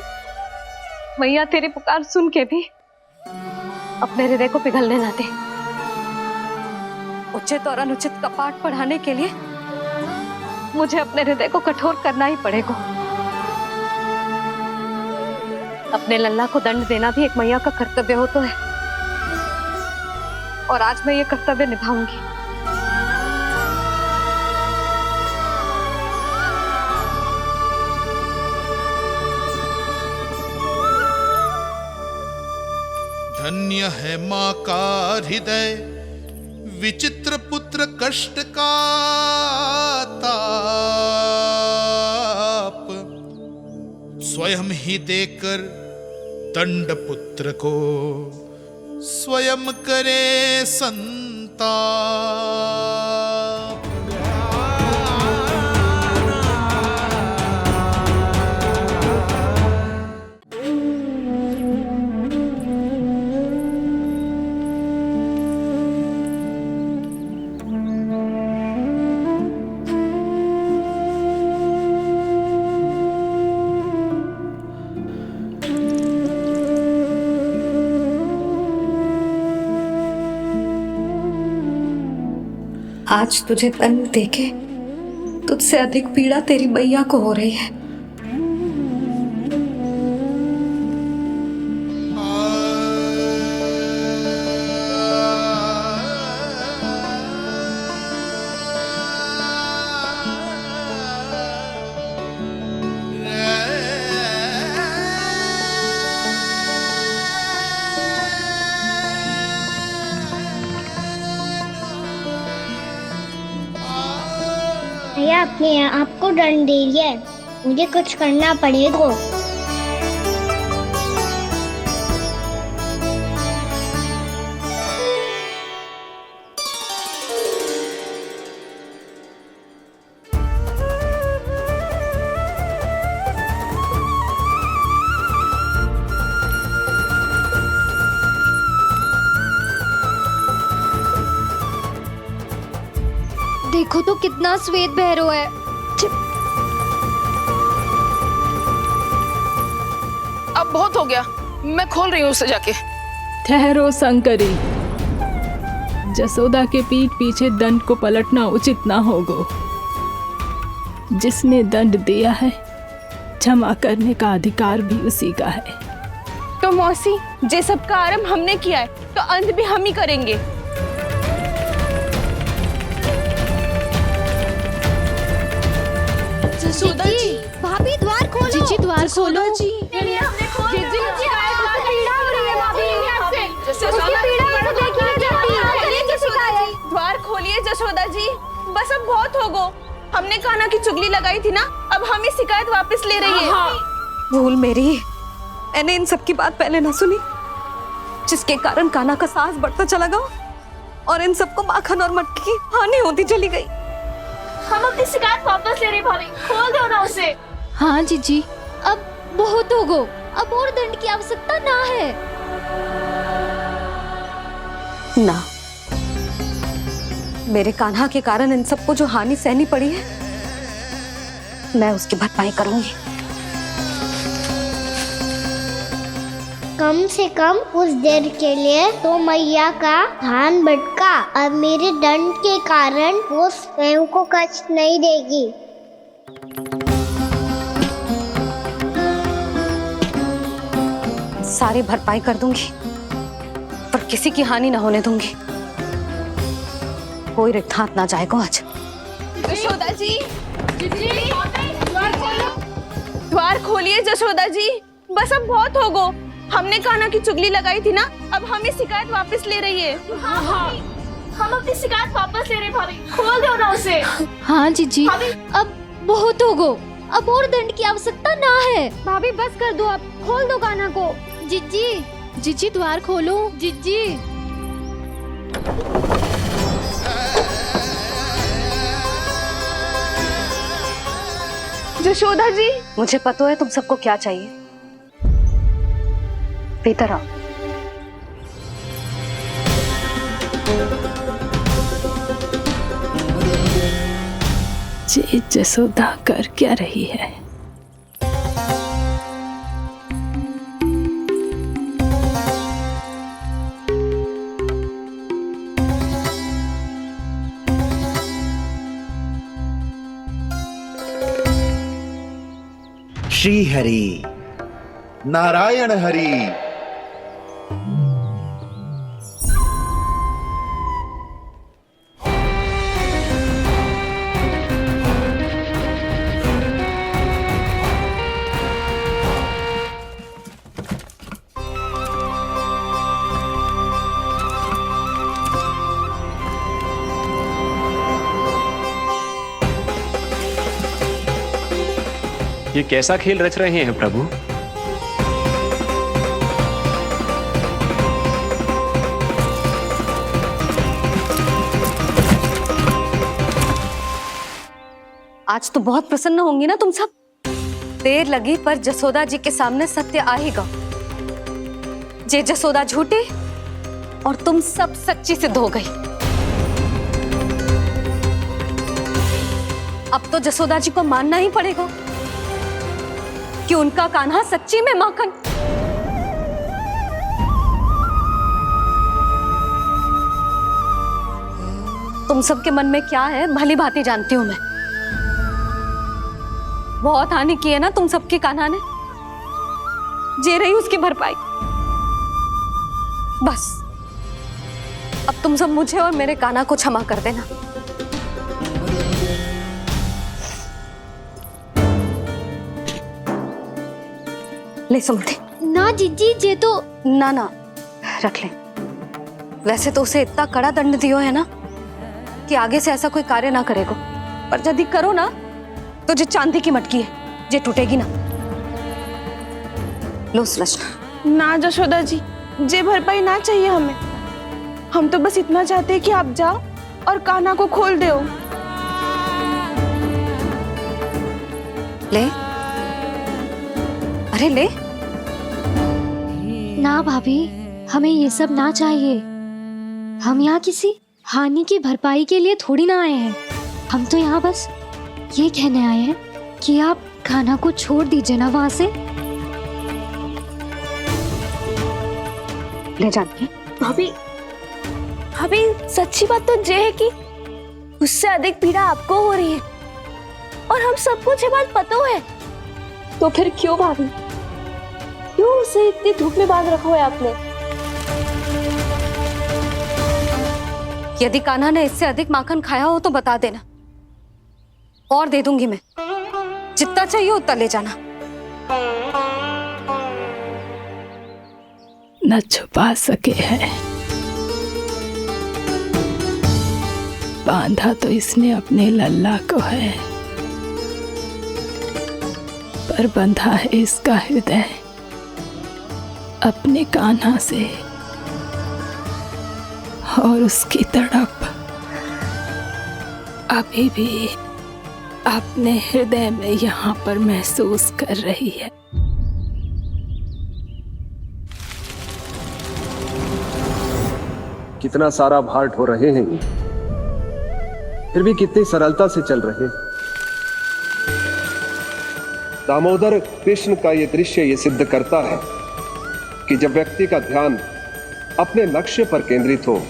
I: मैया तेरी पुकार सुन के भी अपने हृदय को पिघलने ना दे। उचित और अनुचित का पाठ पढ़ाने के लिए
J: मुझे अपने हृदय को कठोर करना ही पड़ेगा। अपने लल्ला को दंड देना भी एक मैया का कर्तव्य हो तो है, और आज मैं ये कर्तव्य निभाऊंगी।
H: धन्य है माँ का हृदय, विचित्र पुत्र कष्ट का ताप, स्वयं ही देकर दंड पुत्र को स्वयं करे संताप।
I: आज तुझे दंड देके तुझसे अधिक पीड़ा तेरी मैया को हो रही है।
A: भैया अपने आपको दंड दे रही है, मुझे कुछ करना पड़ेगा।
I: देखो तो कितना श्वेत भैरव है।
G: अब बहुत हो गया, मैं खोल रही हूँ उसे जाके।
E: ठहरो शंकरी, जसोदा के पीठ पीछे दंड को पलटना उचित ना होगा। जिसने दंड दिया है क्षमा करने का अधिकार भी उसी का है।
G: तो मौसी, जे सब का आरंभ हमने किया है तो अंत भी हम ही करेंगे।
I: जसोदा जी, भाभी द्वार खोलो। जीजी द्वार खोलो। जी
G: द्वार खोलिए जसोदा जी, बस अब बहुत हो गो। हमने कान्हा की चुगली लगाई थी ना, अब हम ही शिकायत वापस ले रही है।
J: भूल मेरी, मैंने इन सब की बात पहले ना सुनी, जिसके कारण कान्हा का साहस बढ़ता चला गया और इन सबको माखन और मटकी की हानि होती चली गई।
K: हम अपनी शिकायत वापस ले रहे भाभी, खोल दो ना उसे।
I: हाँ जीजी, अब बहुत हो गो, अब और दंड की आवश्यकता ना है।
J: ना, मेरे कान्हा के कारण इन सबको जो हानि सहनी पड़ी है, मैं उसकी भरपाई करूंगी।
A: कम से कम उस देर के लिए तो मैया का ध्यान भटका, अब मेरे दंड के कारण वो स्वयं को कष्ट नहीं देगी।
J: सारी भरपाई कर दूंगी, पर किसी की हानि ना होने दूंगी। कोई रिक्त हाथ ना जाएगा आज।
G: जशोदा जी, द्वार खोलिए जशोदा जी, बस अब बहुत हो गो। हमने कान्हा की चुगली लगाई थी ना, अब हम ही शिकायत वापस ले रही है।
K: हाँ, हम अपनी शिकायत वापस ले रहे भाभी, खोल दो ना उसे।
I: हाँ जीजी, अब बहुत हो गो, अब और दंड की आवश्यकता ना है।
A: भाभी बस कर दो, अब खोल दो कान्हा को।
I: जीजी, जीजी द्वार खोलो। जीजी
G: जशोदा जी,
J: मुझे पता है तुम सबको क्या चाहिए। भीतर आओ।
E: ये जसोदा कर क्या रही है?
N: श्री हरि, नारायण हरि।
L: ये कैसा खेल रच रहे हैं प्रभु?
C: आज तो बहुत प्रसन्न होंगी ना तुम सब। देर लगी पर जसोदा जी के सामने सत्य आएगा। जे जसोदा झूठी और तुम सब सच्ची सिद्ध हो गई। अब तो जसोदा जी को मानना ही पड़ेगा कि उनका कान्हा सच्ची में माखन। तुम सबके मन में क्या है भली भांति जानती हूं मैं। बहुत हानि की है ना तुम सबके कान्हा ने, जे रही उसकी भरपाई। बस अब तुम सब मुझे और मेरे कान्हा को क्षमा कर देना। ले सुमति।
A: ना जीजी, जे तो
C: ना ना रख ले। वैसे तो उसे इतना कड़ा दंड दियो है ना कि आगे से ऐसा कोई कार्य ना करेगा, पर यदि करो ना तो जे चांदी की मटकी है जे टूटेगी ना। लो सुलक्षणा।
G: ना जशोदा जी, जे भरपाई ना चाहिए हमें। हम तो बस इतना चाहते हैं कि आप जाओ और कान्हा को खोल दो।
C: ले, अरे ले।
I: ना भाभी, हमें ये सब ना चाहिए। हम यहाँ किसी हानि की भरपाई के लिए थोड़ी ना आए हैं। हम तो यहाँ बस ये कहने आए हैं कि आप कान्हा को छोड़ दीजिए ना वहां से।
C: ले जाती
G: भाभी, भाभी सच्ची बात तो ये है कि उससे अधिक पीड़ा आपको हो रही है और हम सबको ये बात पता है। तो फिर क्यों भाभी, क्यों उसे इतनी धूप में बांध रखा है आपने?
C: यदि कान्हा ने इससे अधिक माखन खाया हो तो बता देना, और दे दूंगी मैं। जितना चाहिए उतना ले जाना।
E: न छुपा सके है, बांधा तो इसने अपने लल्ला को है, पर बंधा है इसका हृदय अपने कान्हा से। और उसकी तड़प अभी भी अपने हृदय में यहाँ पर महसूस कर रही है।
D: कितना सारा भार ढो रहे हैं, फिर भी कितनी सरलता से चल रहे। दामोदर कृष्ण का ये दृश्य ये सिद्ध करता है कि जब व्यक्ति का ध्यान अपने लक्ष्य पर केंद्रित हो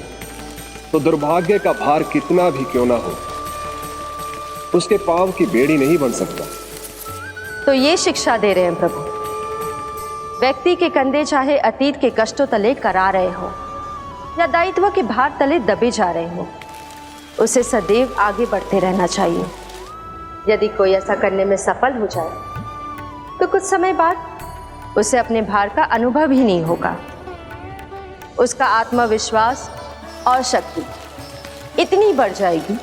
D: तो दुर्भाग्य का भार कितना भी क्यों ना हो, उसके पांव की बेड़ी नहीं बन सकता।
J: तो ये शिक्षा दे रहे हैं प्रभु, व्यक्ति के कंधे चाहे अतीत के कष्टों तले करा रहे हो या दायित्व के भार तले दबे जा रहे हो, उसे सदैव आगे बढ़ते रहना चाहिए। यदि कोई ऐसा करने में सफल हो जाए तो कुछ समय बाद उसे अपने भार का अनुभव ही नहीं होगा। उसका आत्मविश्वास और शक्ति इतनी बढ़ जाएगी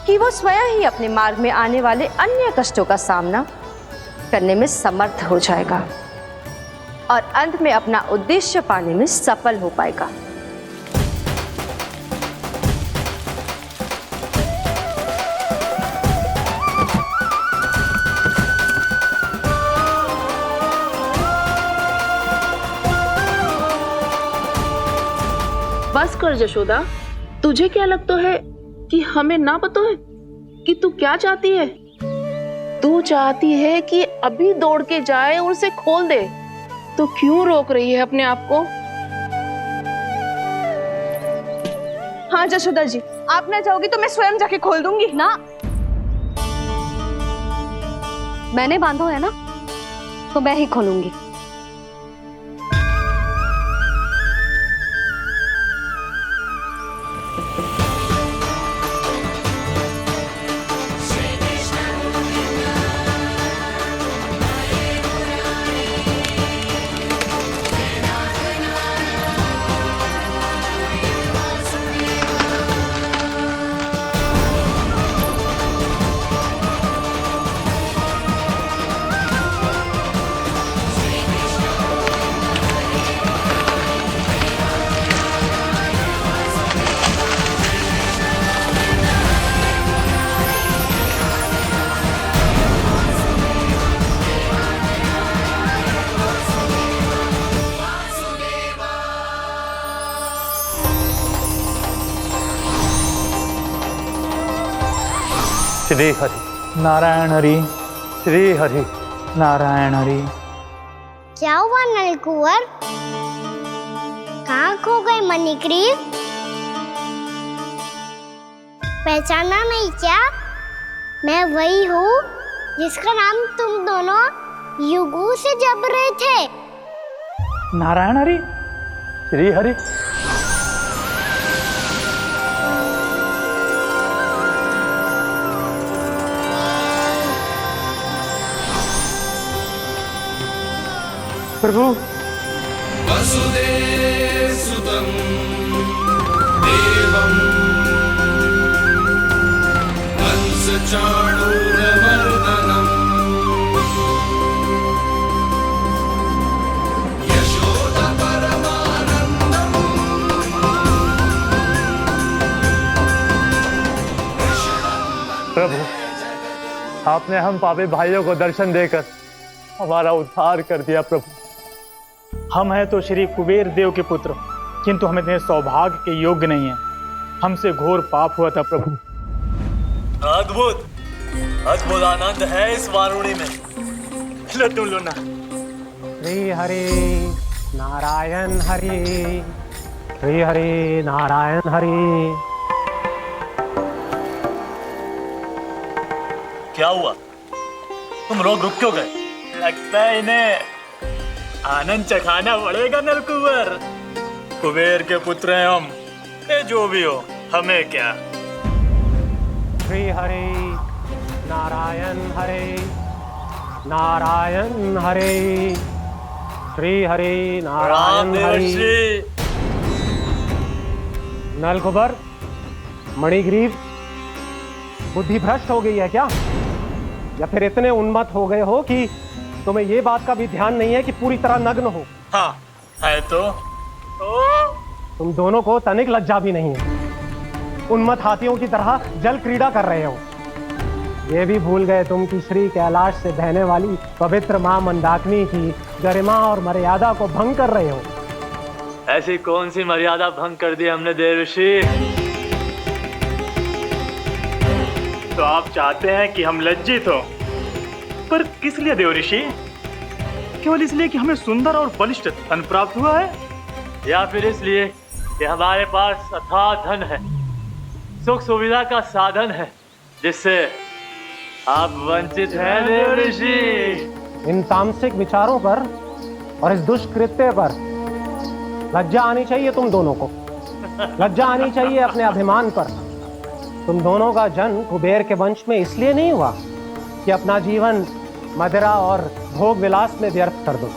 J: कि वो स्वयं ही अपने मार्ग में आने वाले अन्य कष्टों का सामना करने में समर्थ हो जाएगा और अंत में अपना उद्देश्य पाने में सफल हो पाएगा।
G: बस कर जशोदा, तुझे क्या लगता है कि हमें ना पता है कि तू क्या चाहती है? तू चाहती है कि अभी दौड़ के जाए और उसे खोल दे, तो क्यों रोक रही है अपने आप को? हाँ जशोदा जी, आप ना चाहोगी तो मैं स्वयं जाके खोल दूंगी।
C: ना, मैंने बांधो है ना,
G: तो मैं ही खोलूंगी।
O: श्री हरि नारायण हरि, श्री हरि नारायण हरि।
A: क्या हुआ नलकुंवर? कहाँ खो गए मणिग्रीव? पहचाना नहीं क्या? मैं वही हूँ जिसका नाम तुम दोनों युगों से जप रहे थे।
O: नारायण हरि, श्री हरि। प्रभु
H: वसुदेवसुतं देवं कंसचाणूरमर्दनम् यशोदपरमानन्दम्
O: प्रभु, आपने हम पापी भाइयों को दर्शन देकर हमारा उद्धार कर दिया। प्रभु, हम हैं तो श्री कुबेर देव के पुत्र, किंतु हम इतने सौभाग्य के योग्य नहीं हैं। हमसे घोर पाप हुआ था प्रभु।
P: अद्भुत अद्भुत आनंद है इस वारुणी में। लो तुम लो ना।
M: श्री हरि नारायण हरि, श्री हरि नारायण हरि।
P: क्या हुआ? तुम लोग रुक क्यों गए? लगता है इन्हें आनंद चखाना पड़ेगा नलकुंवर। कुबेर के पुत्र हैं हम, ये जो भी हो हमें क्या।
M: श्री हरि नारायण हरि, नारायण हरि, श्री हरि नारायण हरि। नलकुबर, मणिग्रीव, बुद्धि भ्रष्ट हो गई है क्या? या फिर इतने उन्मत्त हो गए हो कि तुम्हें ये बात का भी ध्यान नहीं है कि पूरी तरह नग्न हो?
P: हाँ है तो।
M: तुम दोनों को तनिक लज्जा भी नहीं है। उन्मत्त हाथियों की तरह जल क्रीड़ा कर रहे हो। ये भी भूल गए तुम कि श्री कैलाश से बहने वाली पवित्र मां मंदाकिनी की गरिमा और मर्यादा को भंग कर रहे हो।
P: ऐसी कौन सी मर्यादा भंग कर दी हमने देवर्षि?
O: तो आप चाहते हैं कि हम लज्जित हो, पर किस लिए देवऋषि? केवल इसलिए कि हमें सुंदर और बलिष्ठ धन प्राप्त हुआ है,
P: या फिर इसलिए कि हमारे पास अथाह धन है, सुख सुविधा का साधन है, जिससे आप वंचित हैं देवर्षि?
M: इन तामसिक विचारों पर और इस दुष्कृत्य पर लज्जा आनी चाहिए तुम दोनों को। लज्जा आनी चाहिए अपने अभिमान पर। तुम दोनों का जन्म कुबेर के वंश में इसलिए नहीं हुआ कि अपना जीवन मदिरा और भोग विलास में व्यर्थ कर दो।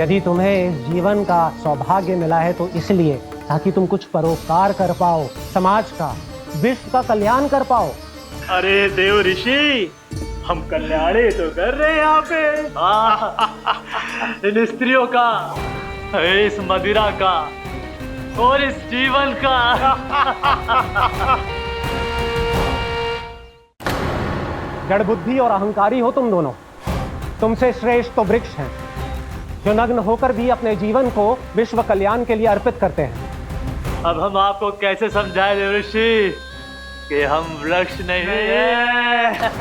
M: यदि तुम्हें इस जीवन का सौभाग्य मिला है तो इसलिए ताकि तुम कुछ परोपकार कर पाओ, समाज का, विश्व का कल्याण कर पाओ।
O: अरे देवऋषि, हम कल्याण ही तो कर रहे हैं यहाँ पे।
P: इन स्त्रियों का, इस मदिरा का और इस जीवन का।
M: जड़ बुद्धि और अहंकारी हो तुम दोनों। तुमसे श्रेष्ठ तो वृक्ष हैं, जो नग्न होकर भी अपने जीवन को विश्व कल्याण के लिए अर्पित करते हैं।
P: अब हम आपको कैसे समझाएं देवर्षि कि हम वृक्ष नहीं हैं?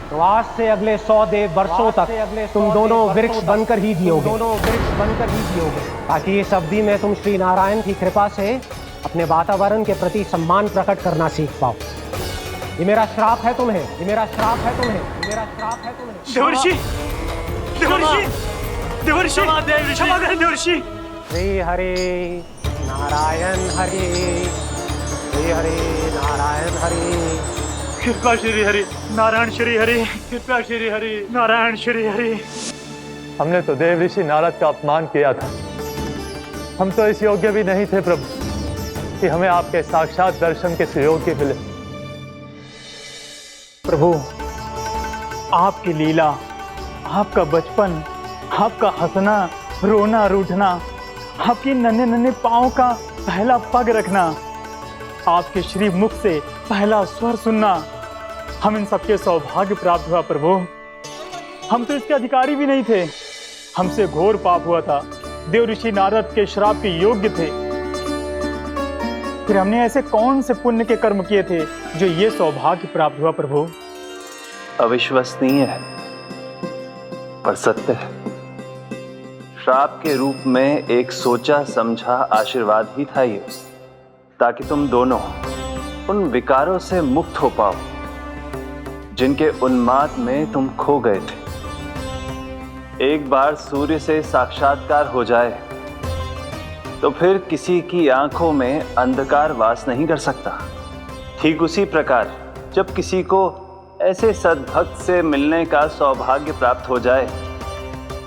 M: तो आज से अगले 100 देव वर्षों तक तुम दोनों वृक्ष बनकर ही जियोगे। ताकि इस अवधि में तुम श्री नारायण की कृपा से अपने वातावरण के प्रति सम्मान प्रकट करना सीख पाओ। ये मेरा श्राप है तुम्हें, ये मेरा श्राप है तुम्हें, ये मेरा श्राप है तुम्हें।
O: देवर्षि, देवर्षि क्षमा करें देवर्षि।
M: श्री हरि नारायण हरि, श्री हरि नारायण हरि।
O: कृपा श्री हरि नारायण श्री हरि, कृपा श्री हरि नारायण श्री हरि। हमने तो देव ऋषि नारद का अपमान किया था। हम तो इस योग्य भी नहीं थे प्रभु कि हमें आपके साक्षात दर्शन के सुयोग्य मिले। प्रभु आपकी लीला, आपका बचपन, आपका हंसना, रोना, रूठना, आपकी नन्हे नन्हे पाँव का पहला पग रखना, आपके श्री मुख से पहला स्वर सुनना, हम इन सबके सौभाग्य प्राप्त हुआ प्रभु। हम तो इसके अधिकारी भी नहीं थे। हमसे घोर पाप हुआ था, देव ऋषि नारद के श्राप के योग्य थे। फिर हमने ऐसे कौन से पुण्य के कर्म किए थे जो ये सौभाग्य प्राप्त हुआ प्रभु?
Q: अविश्वसनीय है पर सत्य है। श्राप के रूप में एक सोचा समझा आशीर्वाद ही था ये, ताकि तुम दोनों उन विकारों से मुक्त हो पाओ जिनके उन्माद में तुम खो गए थे। एक बार सूर्य से साक्षात्कार हो जाए तो फिर किसी की आंखों में अंधकार वास नहीं कर सकता। ठीक उसी प्रकार जब किसी को ऐसे सद्भक्त से मिलने का सौभाग्य प्राप्त हो जाए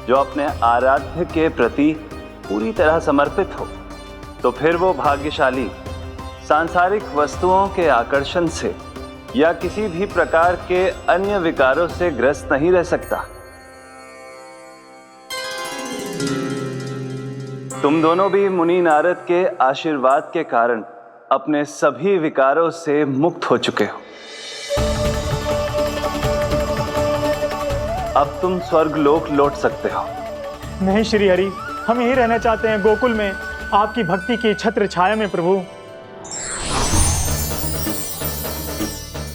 Q: जो अपने आराध्य के प्रति पूरी तरह समर्पित हो, तो फिर वो भाग्यशाली सांसारिक वस्तुओं के आकर्षण से या किसी भी प्रकार के अन्य विकारों से ग्रस्त नहीं रह सकता। तुम दोनों भी मुनि नारद के आशीर्वाद के कारण अपने सभी विकारों से मुक्त हो चुके हो। अब तुम स्वर्गलोक लौट सकते हो।
O: नहीं श्री हरि, हम यही रहना चाहते हैं गोकुल में, आपकी भक्ति की छत्र छाया में प्रभु।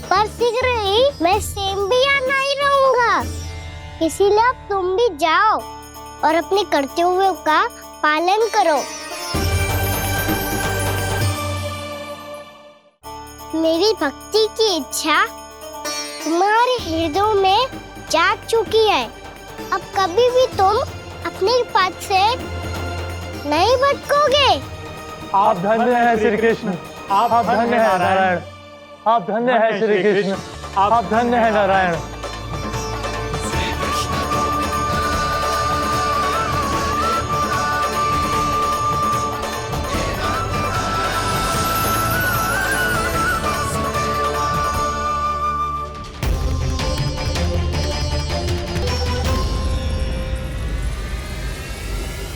A: पर शीघ्र ही मैं सेम्बिया नहीं रहूंगा, इसीलिए अब तुम भी जाओ और अपने कर्तव्यों का पालन करो। मेरी भक्ति की इच्छा तुम्हारे हृदयों में जाग चुकी है। अब कभी भी तुम अपने पथ से नहीं भटकोगे।
O: आप धन्य हैं श्री कृष्ण, आप धन्य हैं नारायण, आप धन्य हैं श्री कृष्ण, आप धन्य हैं नारायण।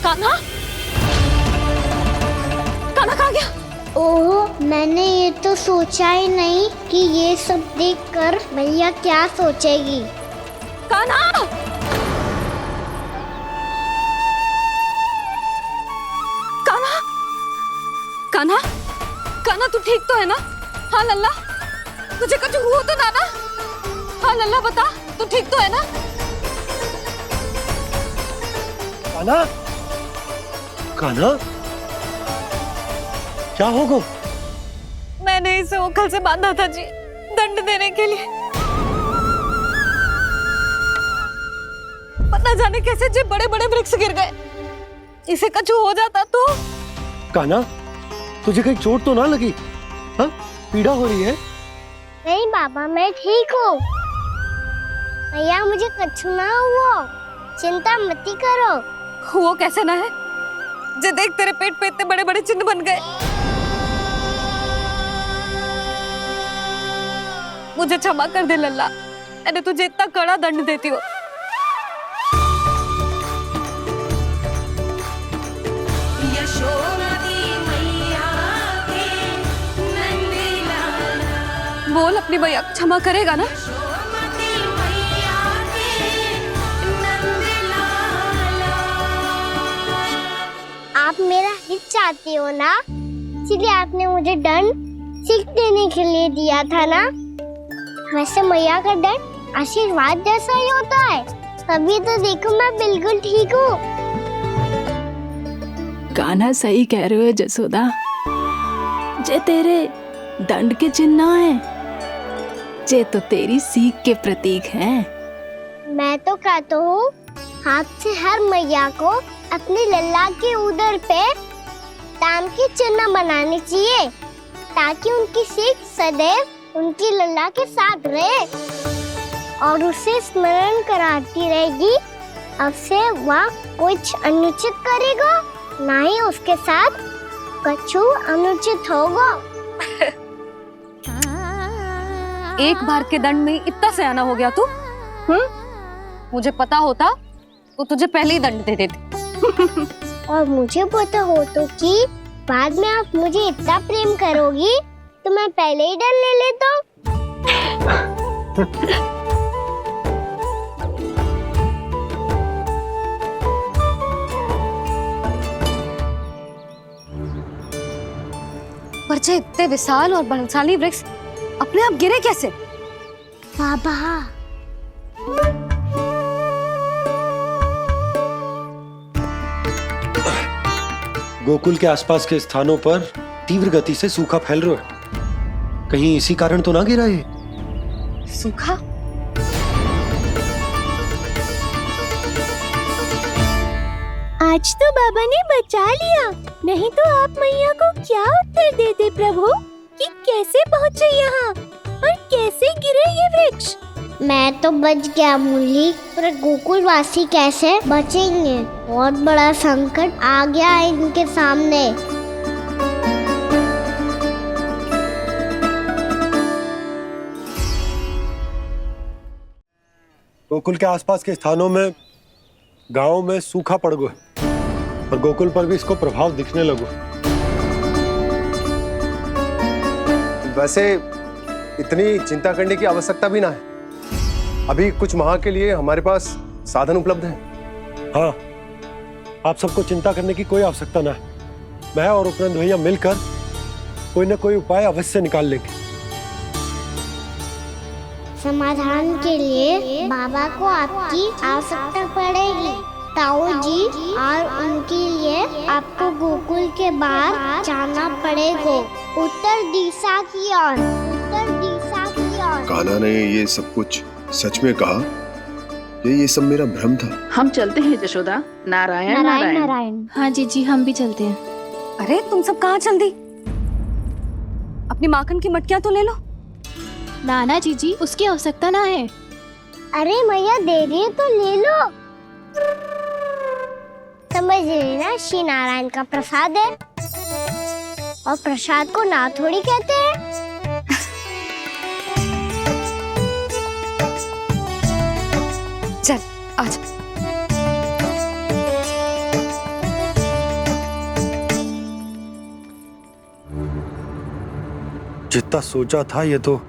K: कान्हा, कान्हा कहाँ गया?
A: ओह, मैंने ये तो सोचा ही नहीं कि ये सब देखकर भैया क्या सोचेगी।
K: कान्हा! कान्हा! कान्हा! कान्हा तू ठीक तो है ना? हाँ लल्ला, तुझे कुछ हुआ तो ना? हाँ लल्ला बता, तू ठीक तो है ना?
D: कान्हा, कान्हा, क्या होगा?
K: मैंने इसे ओखल से बांधा था जी, दंड देने के लिए। पता जाने कैसे जी बड़े बड़े वृक्ष गिर गए। इसे कुछ हो जाता तो?
D: कान्हा, तुझे कहीं चोट तो ना लगी? हाँ, पीड़ा हो रही है?
A: नहीं बाबा, मैं ठीक हूँ। भैया मुझे कुछ ना हुआ, चिंता मत करो।
K: वो कैसे ना है? जे देख तेरे पेट पे इतने बड़े बड़े चिन्ह बन गए। मुझे क्षमा कर दे लल्ला, मैंने तुझे इतना कड़ा दंड देती हो। बोल अपनी भैया क्षमा करेगा ना?
A: आप मेरा हित चाहते हो ना, इसलिए आपने मुझे दंड सीख देने के लिए दिया था ना। वैसे मैया का दंड आशीर्वाद जैसा ही होता है, तभी तो देखो मैं बिल्कुल ठीक हूँ।
E: कान्हा सही कह रहे हो जसोदा, जे तेरे दंड के चिन्ह ना है, जे तो तेरी सीख के प्रतीक हैं।
A: मैं तो कहता हूँ हाथ से हर मैया को अपनी लल्ला के उदर पे ताम की चिन्ह बनानी चाहिए ताकि उनकी सीख सदैव उनकी लल्ला के साथ रहे और उसे स्मरण कराती रहेगी। अब से वह कुछ अनुचित करेगा ना ही उसके साथ कछु अनुचित होगा।
C: एक बार के दंड में इतना सयाना हो गया तू? मुझे पता होता तो तुझे पहले ही दंड दे देती।
A: और मुझे पता हो तो कि बाद में आप मुझे इतना प्रेम करोगी तो मैं पहले ही डर ले लेता।
C: पर जे इतने विशाल और बलशाली वृक्ष अपने आप गिरे कैसे?
A: बाबा
D: गोकुल के आसपास के स्थानों पर तीव्र गति से सूखा फैल रहा है। कहीं इसी कारण तो ना गिरा ये?
C: सूखा?
A: आज तो बाबा ने बचा लिया, नहीं तो आप मैया को क्या उत्तर देते प्रभु कि कैसे पहुँचे यहाँ और कैसे गिरे ये वृक्ष। मैं तो बच गया मुरली, पर गोकुल वासी कैसे बचेंगे? बहुत बड़ा संकट आ गया है इनके सामने।
D: गोकुल के आसपास के स्थानों में, गांवों में सूखा पड़ गया और गोकुल पर भी इसको प्रभाव दिखने लगा।
R: वैसे इतनी चिंता करने की आवश्यकता भी ना है। अभी कुछ माह के लिए हमारे पास साधन उपलब्ध हैं।
D: हाँ, आप सबको चिंता करने की कोई आवश्यकता ना है। मैं और उपनंद भैया मिलकर कोई ना कोई उपाय अवश्य निकाल लेंगे।
A: समाधान के लिए बाबा को आपकी आवश्यकता पड़ेगी। ताऊ जी और उनके लिए आपको गोकुल के बाहर जाना पड़ेगा, उत्तर दिशा की ओर। उत्तर दिशा की ओर।
N: कान्हा ने ये सब कुछ सच में कहा? ये सब मेरा भ्रम था।
E: हम चलते हैं जशोदा। नारायण नारायण नारायण। हाँ जीजी, हम भी चलते हैं।
C: अरे तुम सब कहाँ चल दी? अपनी माखन की मटकियाँ तो ले लो।
I: नाना जीजी, उसकी आवश्यकता ना है।
A: अरे मैया दे रही है तो ले लो। समझ लेना, श्री नारायण का प्रसाद है और प्रसाद को ना थोड़ी कहते हैं।
C: चल आजा।
D: जितना सोचा था ये तो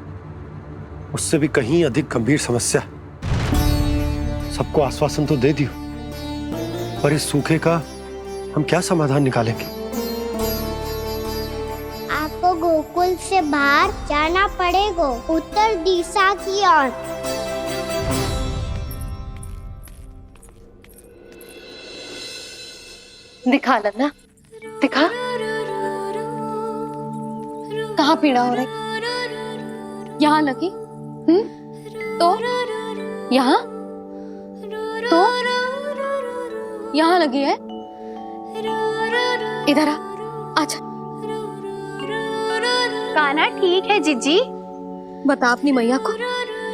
D: उससे भी कहीं अधिक गंभीर समस्या। सबको आश्वासन तो दे दियो, पर इस सूखे का हम क्या समाधान निकालेंगे?
A: आपको गोकुल से बाहर जाना पड़ेगा, उत्तर दिशा की ओर।
C: दिखा लल्ला, दिखा। कहाँ पीड़ा हो रही? यहाँ लगी? तो यहाँ? तो यहाँ लगी है? इधर आ, आजा।
G: कान्हा ठीक है जीजी।
C: बता अपनी मैया को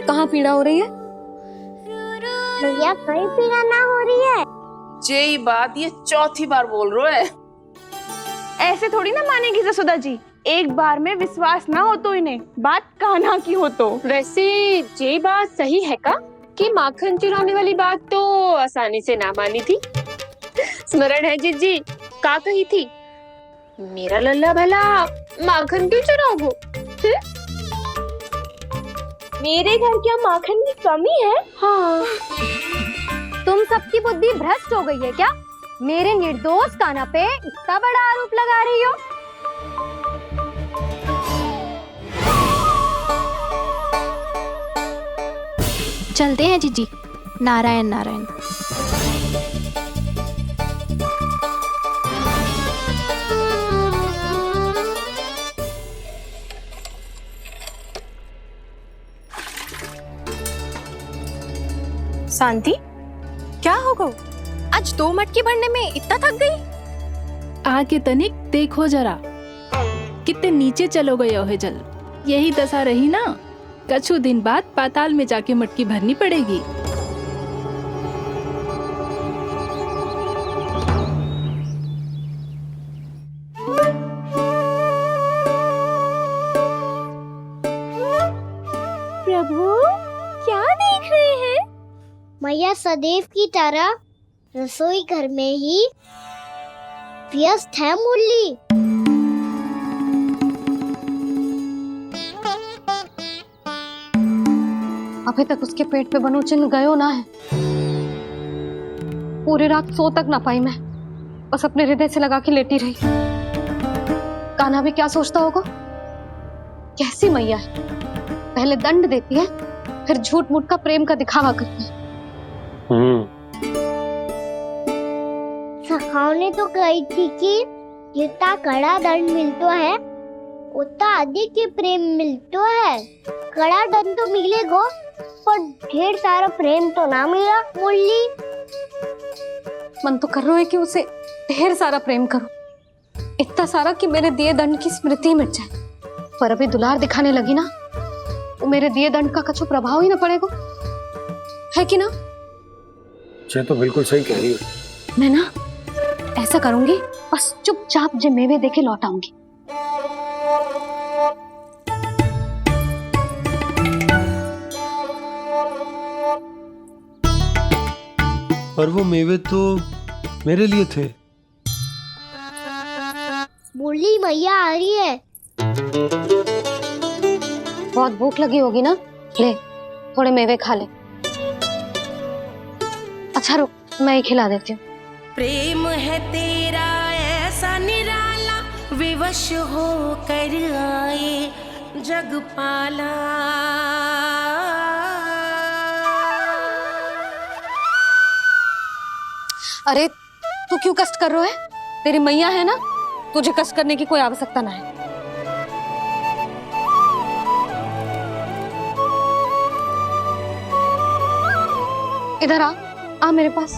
C: कहाँ पीड़ा हो रही है?
A: मैया कहीं पीड़ा ना हो रही है।
E: ये बात ये चौथी बार बोल रहे है।
G: ऐसे थोड़ी ना मानेगी जसोदा जी। एक बार में विश्वास ना हो तो इन्हें बात कान्हा की हो तो।
S: वैसे ये बात सही है का कि माखन चुराने वाली बात तो आसानी से ना मानी थी। स्मरण है जीजी का कही थी, मेरा लल्ला भला माखन क्यों चुराओगो?
G: मेरे घर क्या माखन की कमी है?
S: हाँ।
C: तुम सबकी बुद्धि भ्रष्ट हो गई है क्या? मेरे निर्दोष कान्हा पे इतना बड़ा आरोप लगा रही हो?
I: चलते हैं जीजी। नारायण नारायण।
G: शांति, क्या हो गो? आज 2 मटकी भरने में इतना थक गई?
E: आके तनिक देखो जरा, कितने नीचे चलो गए हो जल। यही दशा रही ना, कछु दिन बाद पाताल में जाके मटकी भरनी पड़ेगी।
A: प्रभु क्या देख रहे हैं? मैया सदैव की तरह रसोई घर में ही व्यस्त है मुरली।
I: अभी तक उसके पेट पे बनो चिन्ह गयो ना है। पूरी रात सो तक ना पाई मैं, बस अपने हृदय से लगा के लेटी रही। कान्हा भी क्या सोचता होगा, कैसी मैया है, पहले दंड देती है फिर झूठ मूठ का प्रेम का दिखावा करती है।
A: सखाओ ने तो कही थी कि जितना कड़ा दंड मिलता है उतना अधिक ही प्रेम मिलता है। कड़ा दंड तो मिलेगा पर ढेर सारा प्रेम तो ना मिला मुरली।
I: मन तो कर रहा है कि उसे ढेर सारा प्रेम करूं, इतना सारा कि मेरे दिए दंड की स्मृति मिट जाए। पर अभी दुलार दिखाने लगी ना, तो मेरे दिए दंड का कछु प्रभाव ही ना पड़ेगा, है कि ना?
D: ये तो बिल्कुल सही कह रही हो।
I: मैं ना ऐसा करूंगी, बस चुपचाप जे मेवे देके लौट आऊंगी।
D: पर वो मेवे तो मेरे लिए थे।
A: मुरली मैया आ रही है।
I: बहुत भूख लगी होगी ना, ले थोड़े मेवे खा ले। अच्छा रुक, मैं ही खिला देती हूँ।
T: प्रेम है तेरा ऐसा निराला, विवश हो कर आए जग पाला।
I: अरे तू क्यों कष्ट कर रहा है? तेरी मैया है ना, तुझे कष्ट करने की कोई आवश्यकता ना है। इधर आ मेरे पास।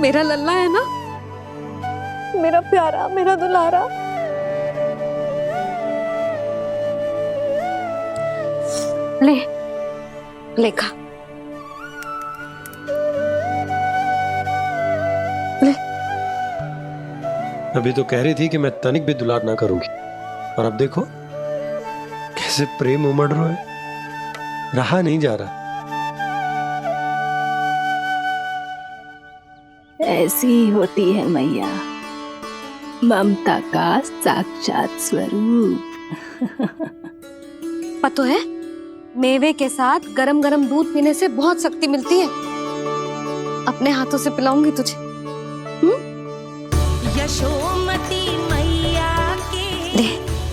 G: मेरा लल्ला है ना, मेरा प्यारा, मेरा दुलारा।
I: ले लेखा ले।
D: अभी तो कह रही थी कि मैं तनिक भी दुलार ना करूंगी, और अब देखो कैसे प्रेम उमड़ रहा है, रहा नहीं जा रहा।
E: ऐसी ही होती है मैया, ममता का साक्षात स्वरूप।
I: पता है, मेवे के साथ गरम गरम दूध पीने से बहुत शक्ति मिलती है। अपने हाथों से पिलाऊंगी तुझे।
T: यशोमती मैया के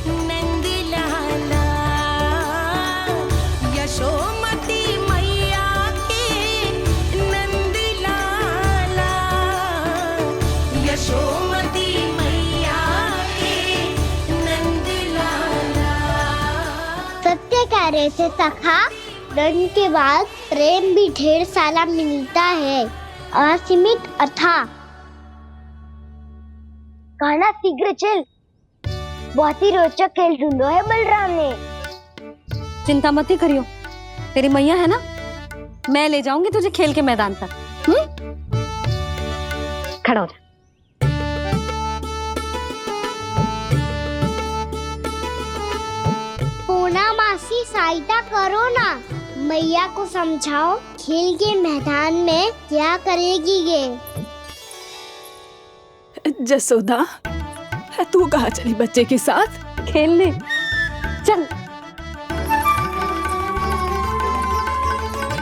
T: नंद लाला, यशोमती मैया के नंद लाला, यशोमती मैया के नंद लाला।
A: सत्य कह रहे थे सखा, दंड के बाद प्रेम भी ढेर सारा मिलता है, असीमित अथाह। कहना शीघ्र चल, बहुत ही रोचक खेल ढूंढो है बलराम ने।
I: चिंता मत ही करियो, तेरी मैया है ना, मैं ले जाऊंगी तुझे खेल के मैदान पर। खड़ा हो जा।
A: पूना मासी सहायता करो ना, मैया को समझाओ खेल के मैदान में क्या करेगी ये।
E: जसोदा, तू कहाँ चली बच्चे के साथ?
I: खेलने चल।